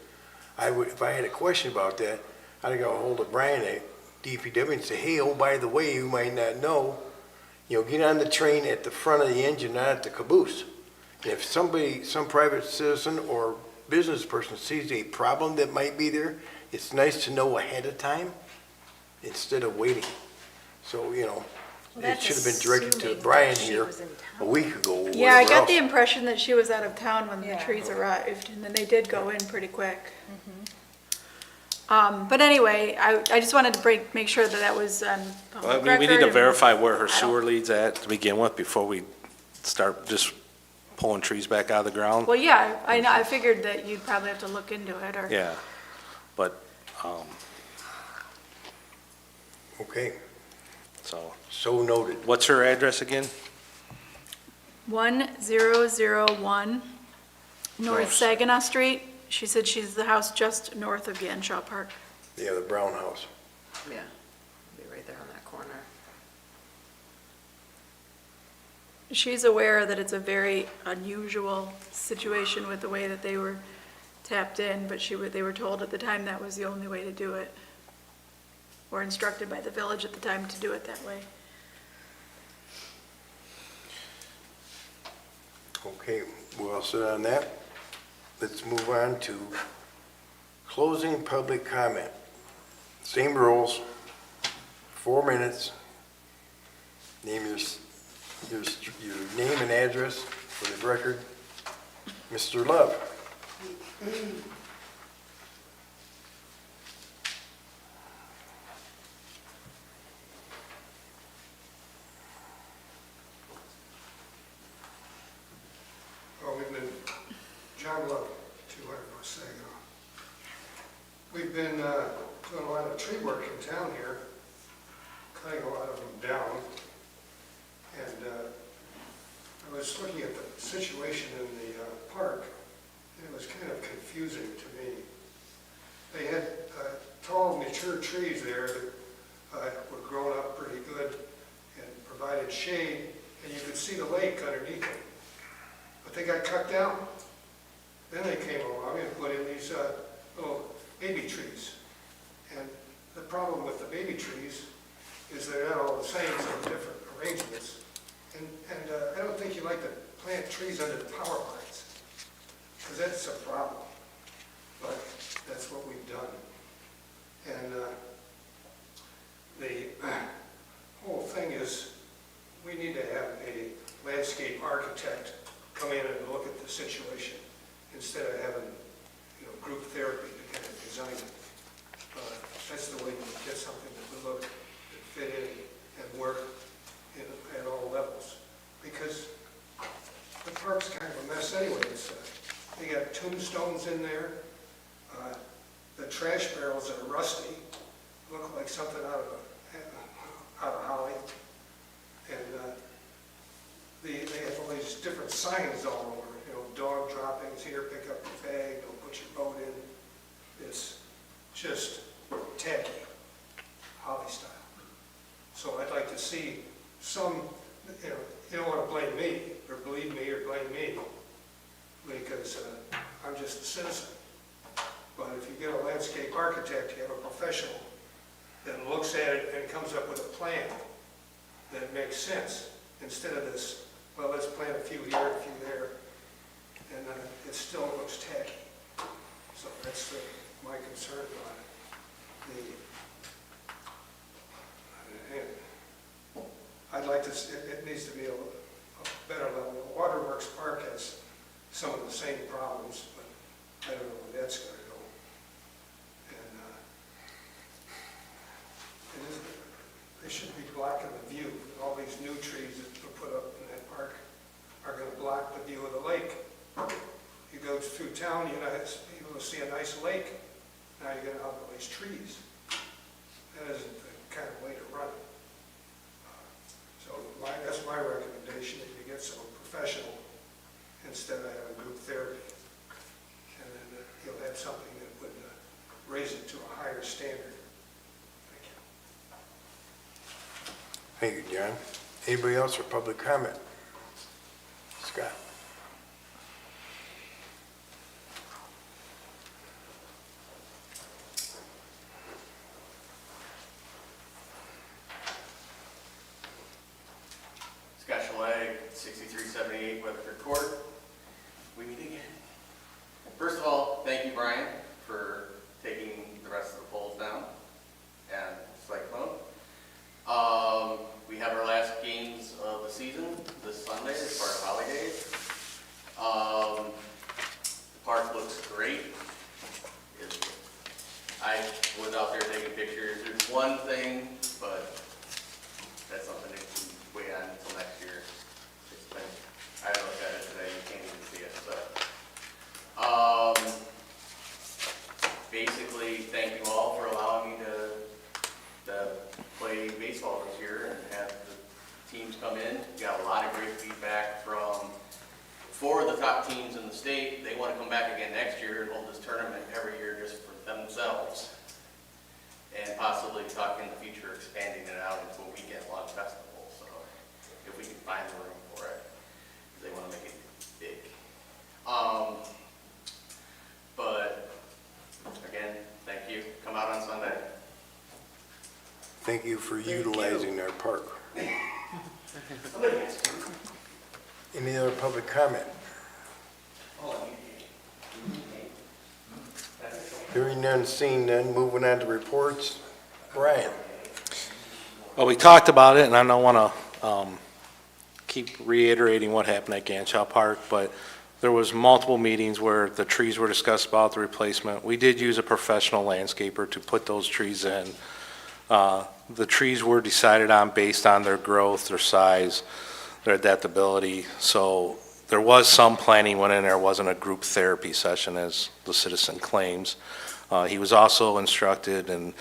If I had a question about that, I'd go hold of Brian at DPW and say, hey, oh, by the way, you might not know, get on the train at the front of the engine, not at the caboose. And if some private citizen or business person sees a problem that might be there, it's nice to know ahead of time instead of waiting. So, it should have been directed to Brian here a week ago, or Yeah, I whatever got the else. impression that she was out of town when the Yeah. trees arrived, and then they did go in pretty quick. But anyway, I just wanted to make sure that that was on I public mean, we need record to and- verify where her I don't- sewer leads at to begin with before we start just pulling trees back out of the ground. Well, yeah, I know, I figured that you'd probably have to look into it, or. Yeah, but, Okay, so, so noted. what's her address again? 1001 North North. Saginaw Street. She said she's the house just north of Ganshaw Park. Yeah, the brown house. Yeah, be right there on that corner. She's aware that it's a very unusual situation with the way that they were tapped in, but they were told at the time that was the only way to do it, or instructed by the village at the time to do it that way. Okay, we're all set on that. Let's move on to closing public comment. Same rules, 4 minutes. Name your name and address for the record. Mr. Love. Well, we've been, John Love, 200 North Saginaw. We've been doing a lot of tree work in town here, cutting a lot of them down. And I was looking at the situation in the park, and it was kind of confusing to me. They had tall, mature trees there that were grown up pretty good and provided shade, and you could see the lake underneath them. But they got cut down. Then they came along and put in these little baby trees. And the problem with the baby trees is they're not all the same, some different arrangements. And I don't think you like to plant trees under the power lines, because that's a problem. But that's what we've done. And the whole thing is, we need to have a landscape architect come in and look at the situation instead of having, group therapy to kind of design it. That's the way you get something that would look, that fit in and work at all levels. Because the park's kind of a mess anyway. They got tombstones in there. The trash barrels are rusty, look like something out of Holly. And they have all these different signs all over, dog droppings here, pick up your bag, don't put your boat in. It's just tacky, Holly style. So I'd like to see some, you don't want to blame me, or believe me, or blame me, because I'm just a citizen. But if you get a landscape architect, you have a professional that looks at it and comes up with a plan that makes sense, instead of this, well, let's plant a few here, a few there, and it still looks tacky. So that's my concern on it. I'd like to, it needs to be a better level. Waterworks Park has some of the same problems, but I don't know where that's going to go. And they should be blocking the view. All these new trees that were put up in that park are going to block the view of the lake. You go through town, you're going to see a nice lake. Now you're going to have all these trees. That isn't the kind of way to run it. So that's my recommendation, that you get someone professional instead of having group therapy. And then you'll have something that would raise it to a higher standard. Thank you. Thank you, John. Anybody else for public comment? Scott. Scott Chalet, 6378 Weatherford Court. We meet again. First of all, thank you, Brian, for taking the rest of the poles down and Cyclone. We have our last games of the season this Sunday as part of holidays. The park looks great. I was out there taking pictures. There's one thing, but that's something that can wait on until next year. I looked at it today, you can't even see it, but. Basically, thank you all for allowing me to play baseball this year and have teams come in. We got a lot of great feedback from 4 of the top teams in the state. They want to come back again next year and hold this tournament every year just for themselves. And possibly talk in the future expanding it out into a weekend-long festival, so if we can find the room for it, because they want to make it big. But again, thank you. Come out on Sunday. Thank you for utilizing our park. Any other public comment? Hearing none, seeing none, moving on to reports. Brian? Well, we talked about it, and I don't want to keep reiterating what happened at Ganshaw Park, but there was multiple meetings where the trees were discussed about the replacement. We did use a professional landscaper to put those trees in. The trees were decided on based on their growth, their size, their adaptability. So there was some planning went in there. It wasn't a group therapy session, as the citizen claims. He was also instructed and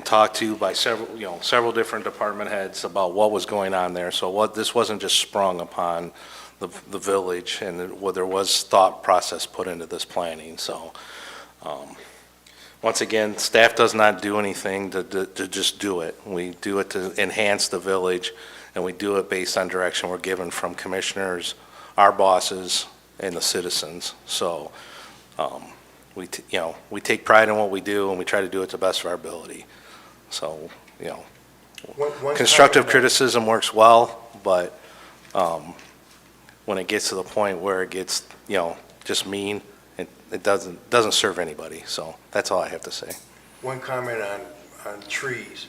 talked to by several different department heads about what was going on there. So this wasn't just sprung upon the village, and there was thought process put into this planning. So once again, staff does not do anything to just do it. We do it to enhance the village, and we do it based on direction we're given from commissioners, our bosses, and the citizens. So we take pride in what we do, and we try to do it to the best of our ability. So, One constructive comment- criticism works well, but when it gets to the point where it gets, just mean, it doesn't serve anybody. So that's all I have to say. One comment on trees.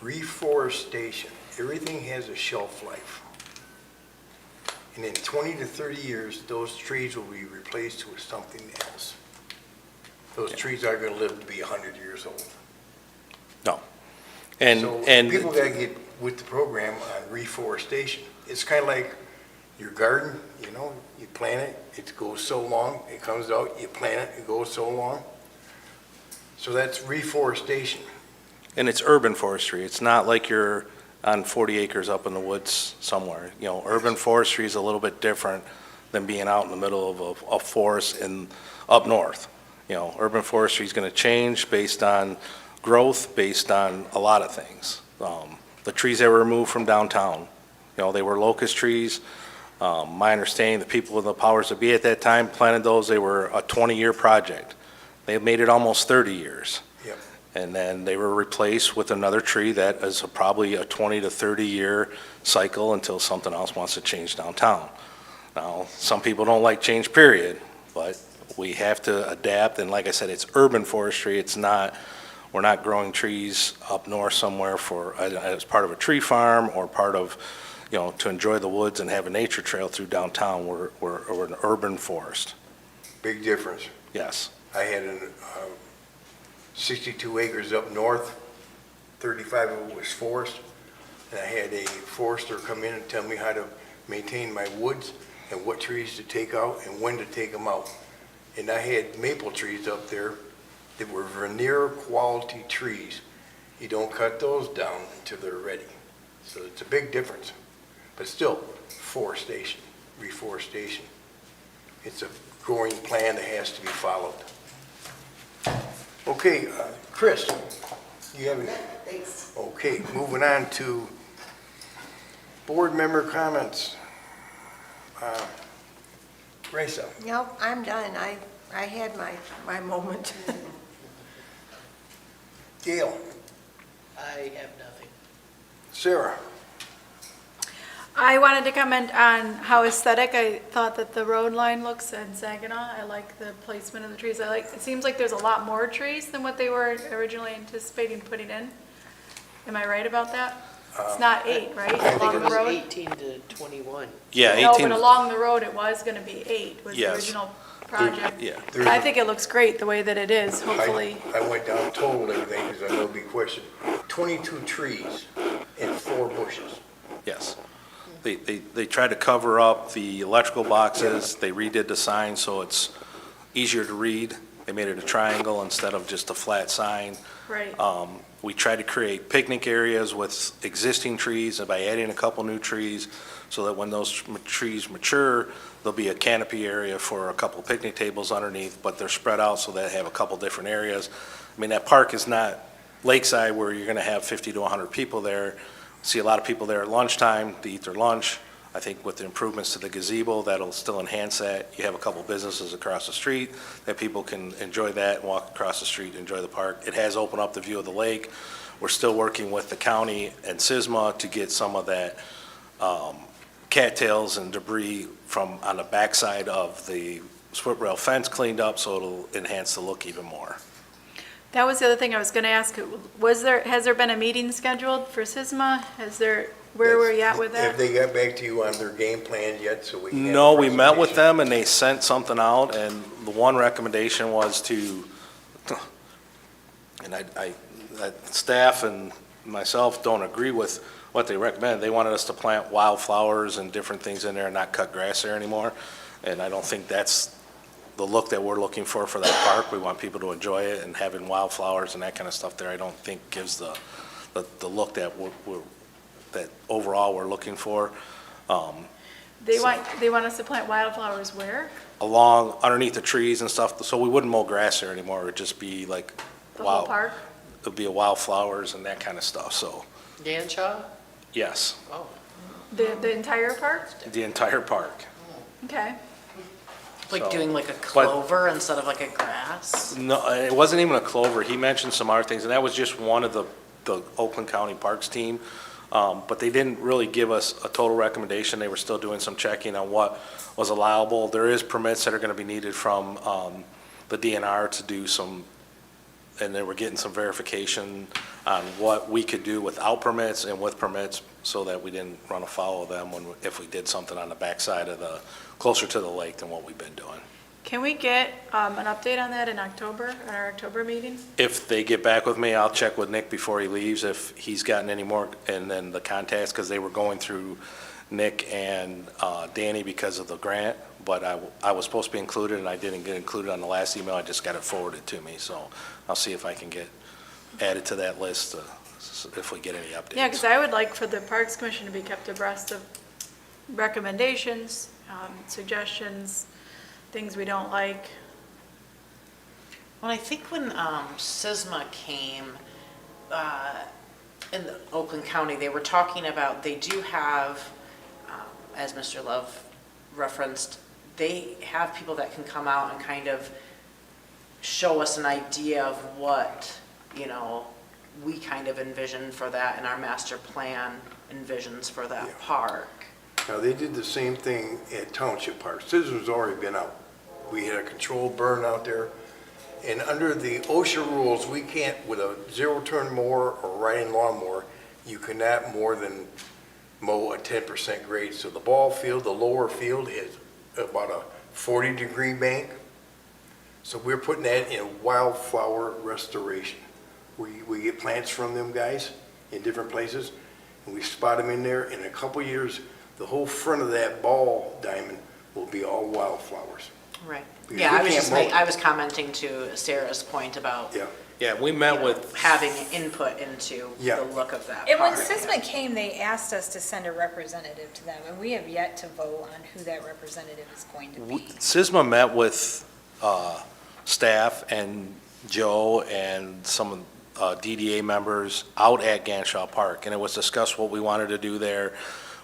Reforestation, everything has a shelf life. And in 20 to 30 years, those trees will be replaced with something else. Those trees are going to live to be 100 years old. No. So people got to get with the program on reforestation. It's kind of like your garden, you plant it, it goes so long, it comes out, you plant it, it goes so long. So that's reforestation. And it's urban forestry. It's not like you're on 40 acres up in the woods somewhere. Urban forestry is a little bit different than being out in the middle of a forest up north. Urban forestry is going to change based on growth, based on a lot of things. The trees that were removed from downtown, they were locust trees. My understanding, the people with the powers that be at that time planted those. They were a 20-year project. They made it almost 30 years. Yep. And then they were replaced with another tree that is probably a 20 to 30-year cycle until something else wants to change downtown. Now, some people don't like change, period, but we have to adapt. And like I said, it's urban forestry. We're not growing trees up north somewhere as part of a tree farm or part of, to enjoy the woods and have a nature trail through downtown. We're an urban forest. Big difference. Yes. I had 62 acres up north, 35 of it was forest, and I had a forester come in and tell me how to maintain my woods and what trees to take out and when to take them out. And I had maple trees up there that were veneer quality trees. You don't cut those down until they're ready. So it's a big difference. But still, reforestation. It's a growing plan that has to be followed. Okay, Chris, you have any? Thanks. Okay, moving on to board member comments. Raisa. Nope, I'm done. I had my moment. Gail. I have nothing. Sarah. I wanted to comment on how aesthetic I thought that the road line looks in Saginaw. I like the placement of the trees. It seems like there's a lot more trees than what they were originally anticipating putting in. Am I right about that? It's not 8, right, I think along it the was road? 18 to 21. Yeah, No, 18. but along the road, it was going to be 8, was the Yes. original project. Yeah. I think it looks great the way that it is, hopefully. I went down and totaled everything because I know it'll be questioned. 22 trees and 4 bushes. Yes. They tried to cover up the electrical boxes. They redid the sign so it's easier to read. They made it a triangle instead of just a flat sign. Right. We tried to create picnic areas with existing trees and by adding a couple new trees so that when those trees mature, there'll be a canopy area for a couple picnic tables underneath, but they're spread out so they have a couple different areas. I mean, that park is not lakeside where you're going to have 50 to 100 people there. See a lot of people there at lunchtime to eat their lunch. I think with the improvements to the gazebo, that'll still enhance that. You have a couple businesses across the street that people can enjoy that and walk across the street, enjoy the park. It has opened up the view of the lake. We're still working with the county and SISMA to get some of that cattails and debris from on the backside of the split rail fence cleaned up, so it'll enhance the look even more. That was the other thing I was going to ask. Has there been a meeting scheduled for SISMA? Where were you at with Have that? they got back to you on their game plan yet, so we can have a No, we met with presentation? them and they sent something out, and the one recommendation was to, and staff and myself don't agree with what they recommend. They wanted us to plant wildflowers and different things in there and not cut grass there anymore. And I don't think that's the look that we're looking for that park. We want people to enjoy it, and having wildflowers and that kind of stuff there, I don't think gives the look that that overall we're looking for. They want us to plant wildflowers where? Along, underneath the trees and stuff, so we wouldn't mow grass there anymore. It would just be like The whole park? It'd be wildflowers and that kind of stuff, so, Ganshaw? yes, Oh. The entire park? the entire park. Okay. Like So, doing like a clover instead of like a grass? No, it wasn't even a clover. He mentioned some other things, and that was just one of the Oakland County Parks team. But they didn't really give us a total recommendation. They were still doing some checking on what was allowable. There is permits that are going to be needed from the DNR to do some, and they were getting some verification on what we could do without permits and with permits, so that we didn't run afoul of them if we did something on the backside of closer to the lake than what we've been doing. Can we get an update on that in October, at our October meeting? If they get back with me, I'll check with Nick before he leaves, if he's gotten any more, and then the contacts, because they were going through Nick and Danny because of the grant, but I was supposed to be included, and I didn't get included on the last email. I just got it forwarded to me, so I'll see if I can get added to that list if we get any updates. Yeah, because I would like for the Parks Commission to be kept abreast of recommendations, suggestions, things we don't like. Well, I think when SISMA came in the Oakland County, they were talking about, they do have, as Mr. Love referenced, they have people that can come out and kind of show us an idea of what, we kind of envision for that, and our master plan envisions for that Yeah. park. Now, they did the same thing at Township Park. Citizens already been out. We had a controlled burn out there. And under the OSHA rules, we can't, with a zero-turn mower or riding lawnmower, you cannot more than mow a 10% grade. So the ball field, the lower field is about a 40-degree bank. So we're putting that in wildflower restoration. We get plants from them guys in different places, and we spot them in there. In a couple years, the whole front of that ball diamond will be all wildflowers. Right. Because Yeah, we I was can't just, mow. I was commenting to Sarah's point about Yeah. Yeah, we met with, having input into Yeah. the look of that And when park. SISMA came, they asked us to send a representative to them, and we have yet to vote on who that representative is going to be. SISMA met with staff and Joe and some DDA members out at Ganshaw Park, and it was discussed what we wanted to do there.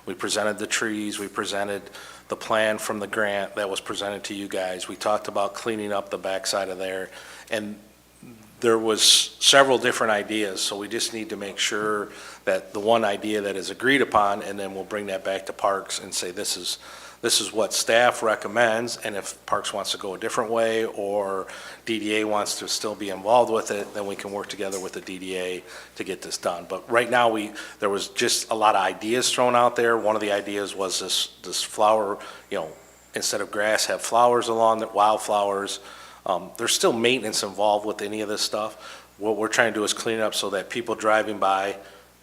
We presented the trees, we presented the plan from the grant that was presented to you guys. We talked about cleaning up the backside of there, and there was several different ideas, so we just need to make sure that the one idea that is agreed upon, and then we'll bring that back to Parks and say, this is what staff recommends, and if Parks wants to go a different way, or DDA wants to still be involved with it, then we can work together with the DDA to get this done. But right now, there was just a lot of ideas thrown out there. One of the ideas was this flower, instead of grass, have flowers along it, wildflowers. There's still maintenance involved with any of this stuff. What we're trying to do is clean it up so that people driving by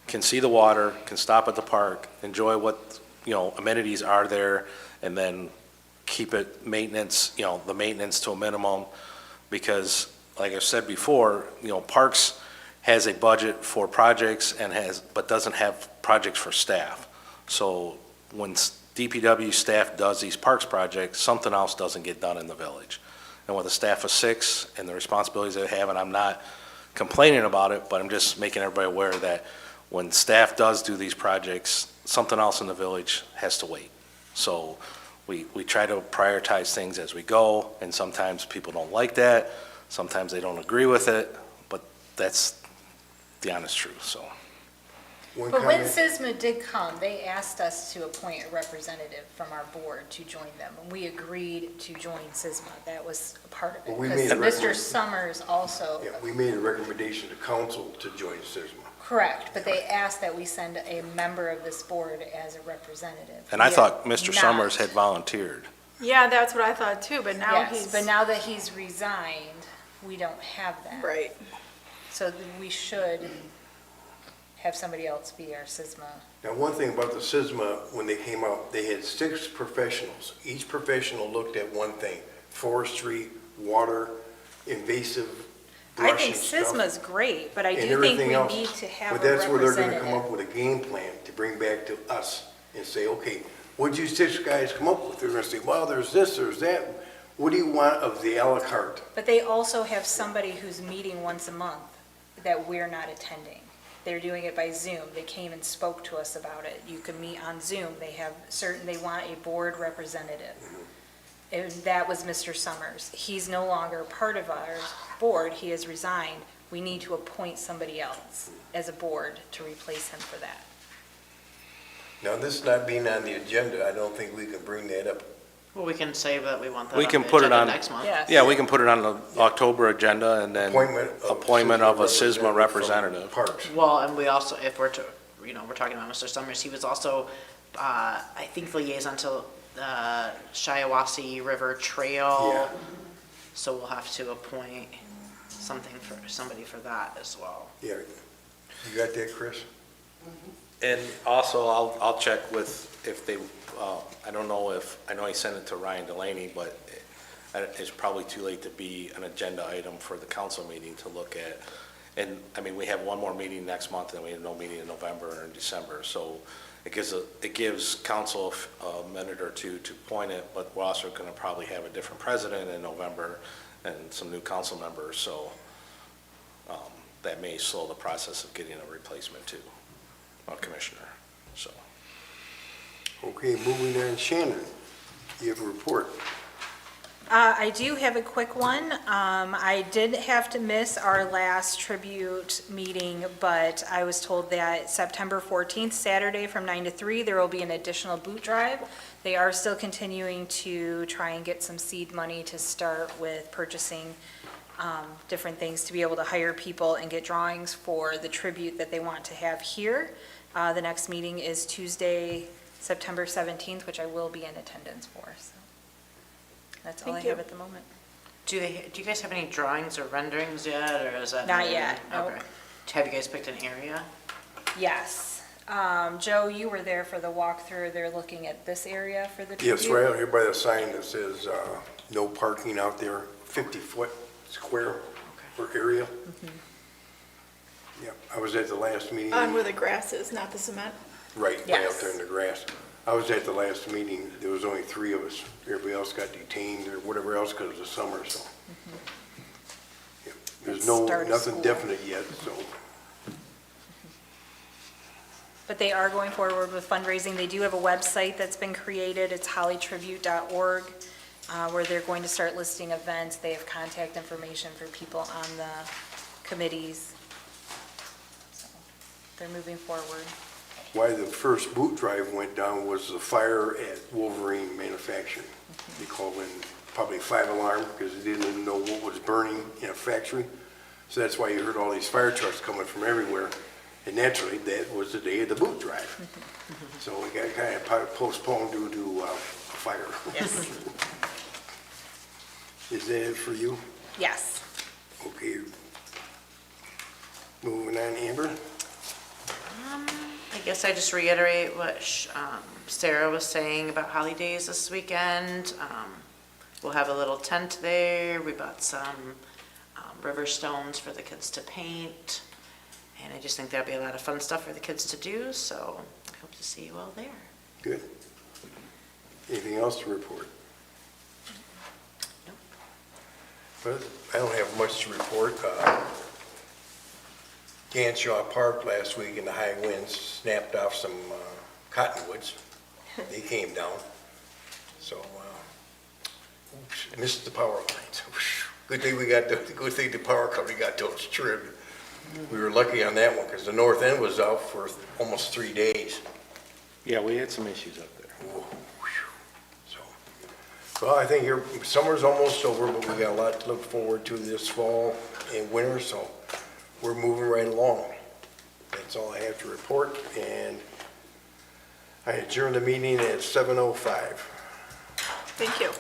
can see the water, can stop at the park, enjoy what, amenities are there, and then keep it maintenance, the maintenance to a minimum. Because, like I said before, Parks has a budget for projects and but doesn't have projects for staff. So when DPW staff does these parks projects, something else doesn't get done in the village. And with a staff of 6 and the responsibilities they have, and I'm not complaining about it, but I'm just making everybody aware that when staff does do these projects, something else in the village has to wait. So we try to prioritize things as we go, and sometimes people don't like that, sometimes they don't agree with it, but that's the honest truth, so. One But when comment. SISMA did come, they asked us to appoint a representative from our board to join them, and we agreed to join SISMA. That was a part of Well, it. we Because made a Mr. recommend- Summers also, Yeah, we made a recommendation to council to join SISMA. correct, but they asked that we send a member of this board as a representative. And I We thought have Mr. not. Summers had volunteered. Yeah, that's what I thought too, but now Yes, he's. but now that he's resigned, we don't have that. Right. So we should have somebody else be our SISMA. Now, one thing about the SISMA, when they came out, they had 6 professionals. Each professional looked at one thing: forestry, water, invasive I brush think and stuff, SISMA's great, but I and do think everything we else. need to have But a that's where they're gonna come representative. up with a game plan to bring back to us and say, okay, what'd you 6 guys come up with? They're gonna say, well, there's this, there's that. What do you want of the à la carte? But they also have somebody who's meeting once a month that we're not attending. They're doing it by Zoom. They came and spoke to us about it. You can meet on Zoom. They want a board representative. And that was Mr. Summers. He's no longer part of our board. He has resigned. We need to appoint somebody else as a board to replace him for that. Now, this not being on the agenda, I don't think we can bring that up. Well, we can say that we want that We on can the put it agenda on- next month. Yes. Yeah, we can put it on the October agenda and then appointment of a SISMA from representative. Parks. Well, and we also, if we're we're talking about Mr. Summers, he was also, I think, liaison to the Shiawassee River Trail. Yeah. So we'll have to appoint somebody for that as well. Yeah. You got that, Chris? And also, I'll check with if they, I don't know if, I know he sent it to Ryan Delaney, but it's probably too late to be an agenda item for the council meeting to look at. And, I mean, we have one more meeting next month, and we have no meeting in November or in December. So it gives council a minute or two to appoint it, but we're also going to probably have a different president in November and some new council members. So that may slow the process of getting a replacement too, a commissioner, so. Okay, moving on, Shannon, you have a report. I do have a quick one. I did have to miss our last tribute meeting, but I was told that September 14th, Saturday from 9 to 3, there will be an additional boot drive. They are still continuing to try and get some seed money to start with purchasing different things to be able to hire people and get drawings for the tribute that they want to have here. The next meeting is Tuesday, September 17th, which I will be in attendance for, so. That's all I Thank you. have at the moment. Do you guys have any drawings or renderings yet, or is that? Not yet, nope. Okay. Have you guys picked an area? Yes. Joe, you were there for the walkthrough. They're looking at this area for the tribute. Yes, right out here by the sign that says, no parking out there, 50-foot square per area. Yeah, I was at the last meeting. On where the grass is, not the cement. Right, right out there in Yes. the grass. I was at the last meeting, there was only 3 of us. Everybody else got detained or whatever else because of the summer, so. Yeah, there's It's no, start of nothing school. definite yet, so. But they are going forward with fundraising. They do have a website that's been created. It's hollytribute.org, where they're going to start listing events. They have contact information for people on the committees. So they're moving forward. Why the first boot drive went down was the fire at Wolverine Manufacturing. They called in probably 5 alarm because they didn't even know what was burning in a factory. So that's why you heard all these fire trucks coming from everywhere. And naturally, that was the day of the boot drive. So we got kind of postponed due to a fire. Yes. Is that it for you? Yes. Okay. Moving on, Amber. I guess I just reiterate what Sarah was saying about Holly Days this weekend. We'll have a little tent there. We bought some river stones for the kids to paint. And I just think there'll be a lot of fun stuff for the kids to do, so I hope to see you all there. Good. Anything else to report? Nope. Well, I don't have much to report. Ganshaw Park last week in the high winds snapped off some cottonwoods. They came down. So, oops, missed the power lines. Good thing the power company got those trimmed. We were lucky on that one because the north end was out for almost 3 days. Yeah, we had some issues up there. So, well, I think summer's almost over, but we got a lot to look forward to this fall and winter, so we're moving right along. That's all I have to report, and I adjourn the meeting at 7:05. Thank you.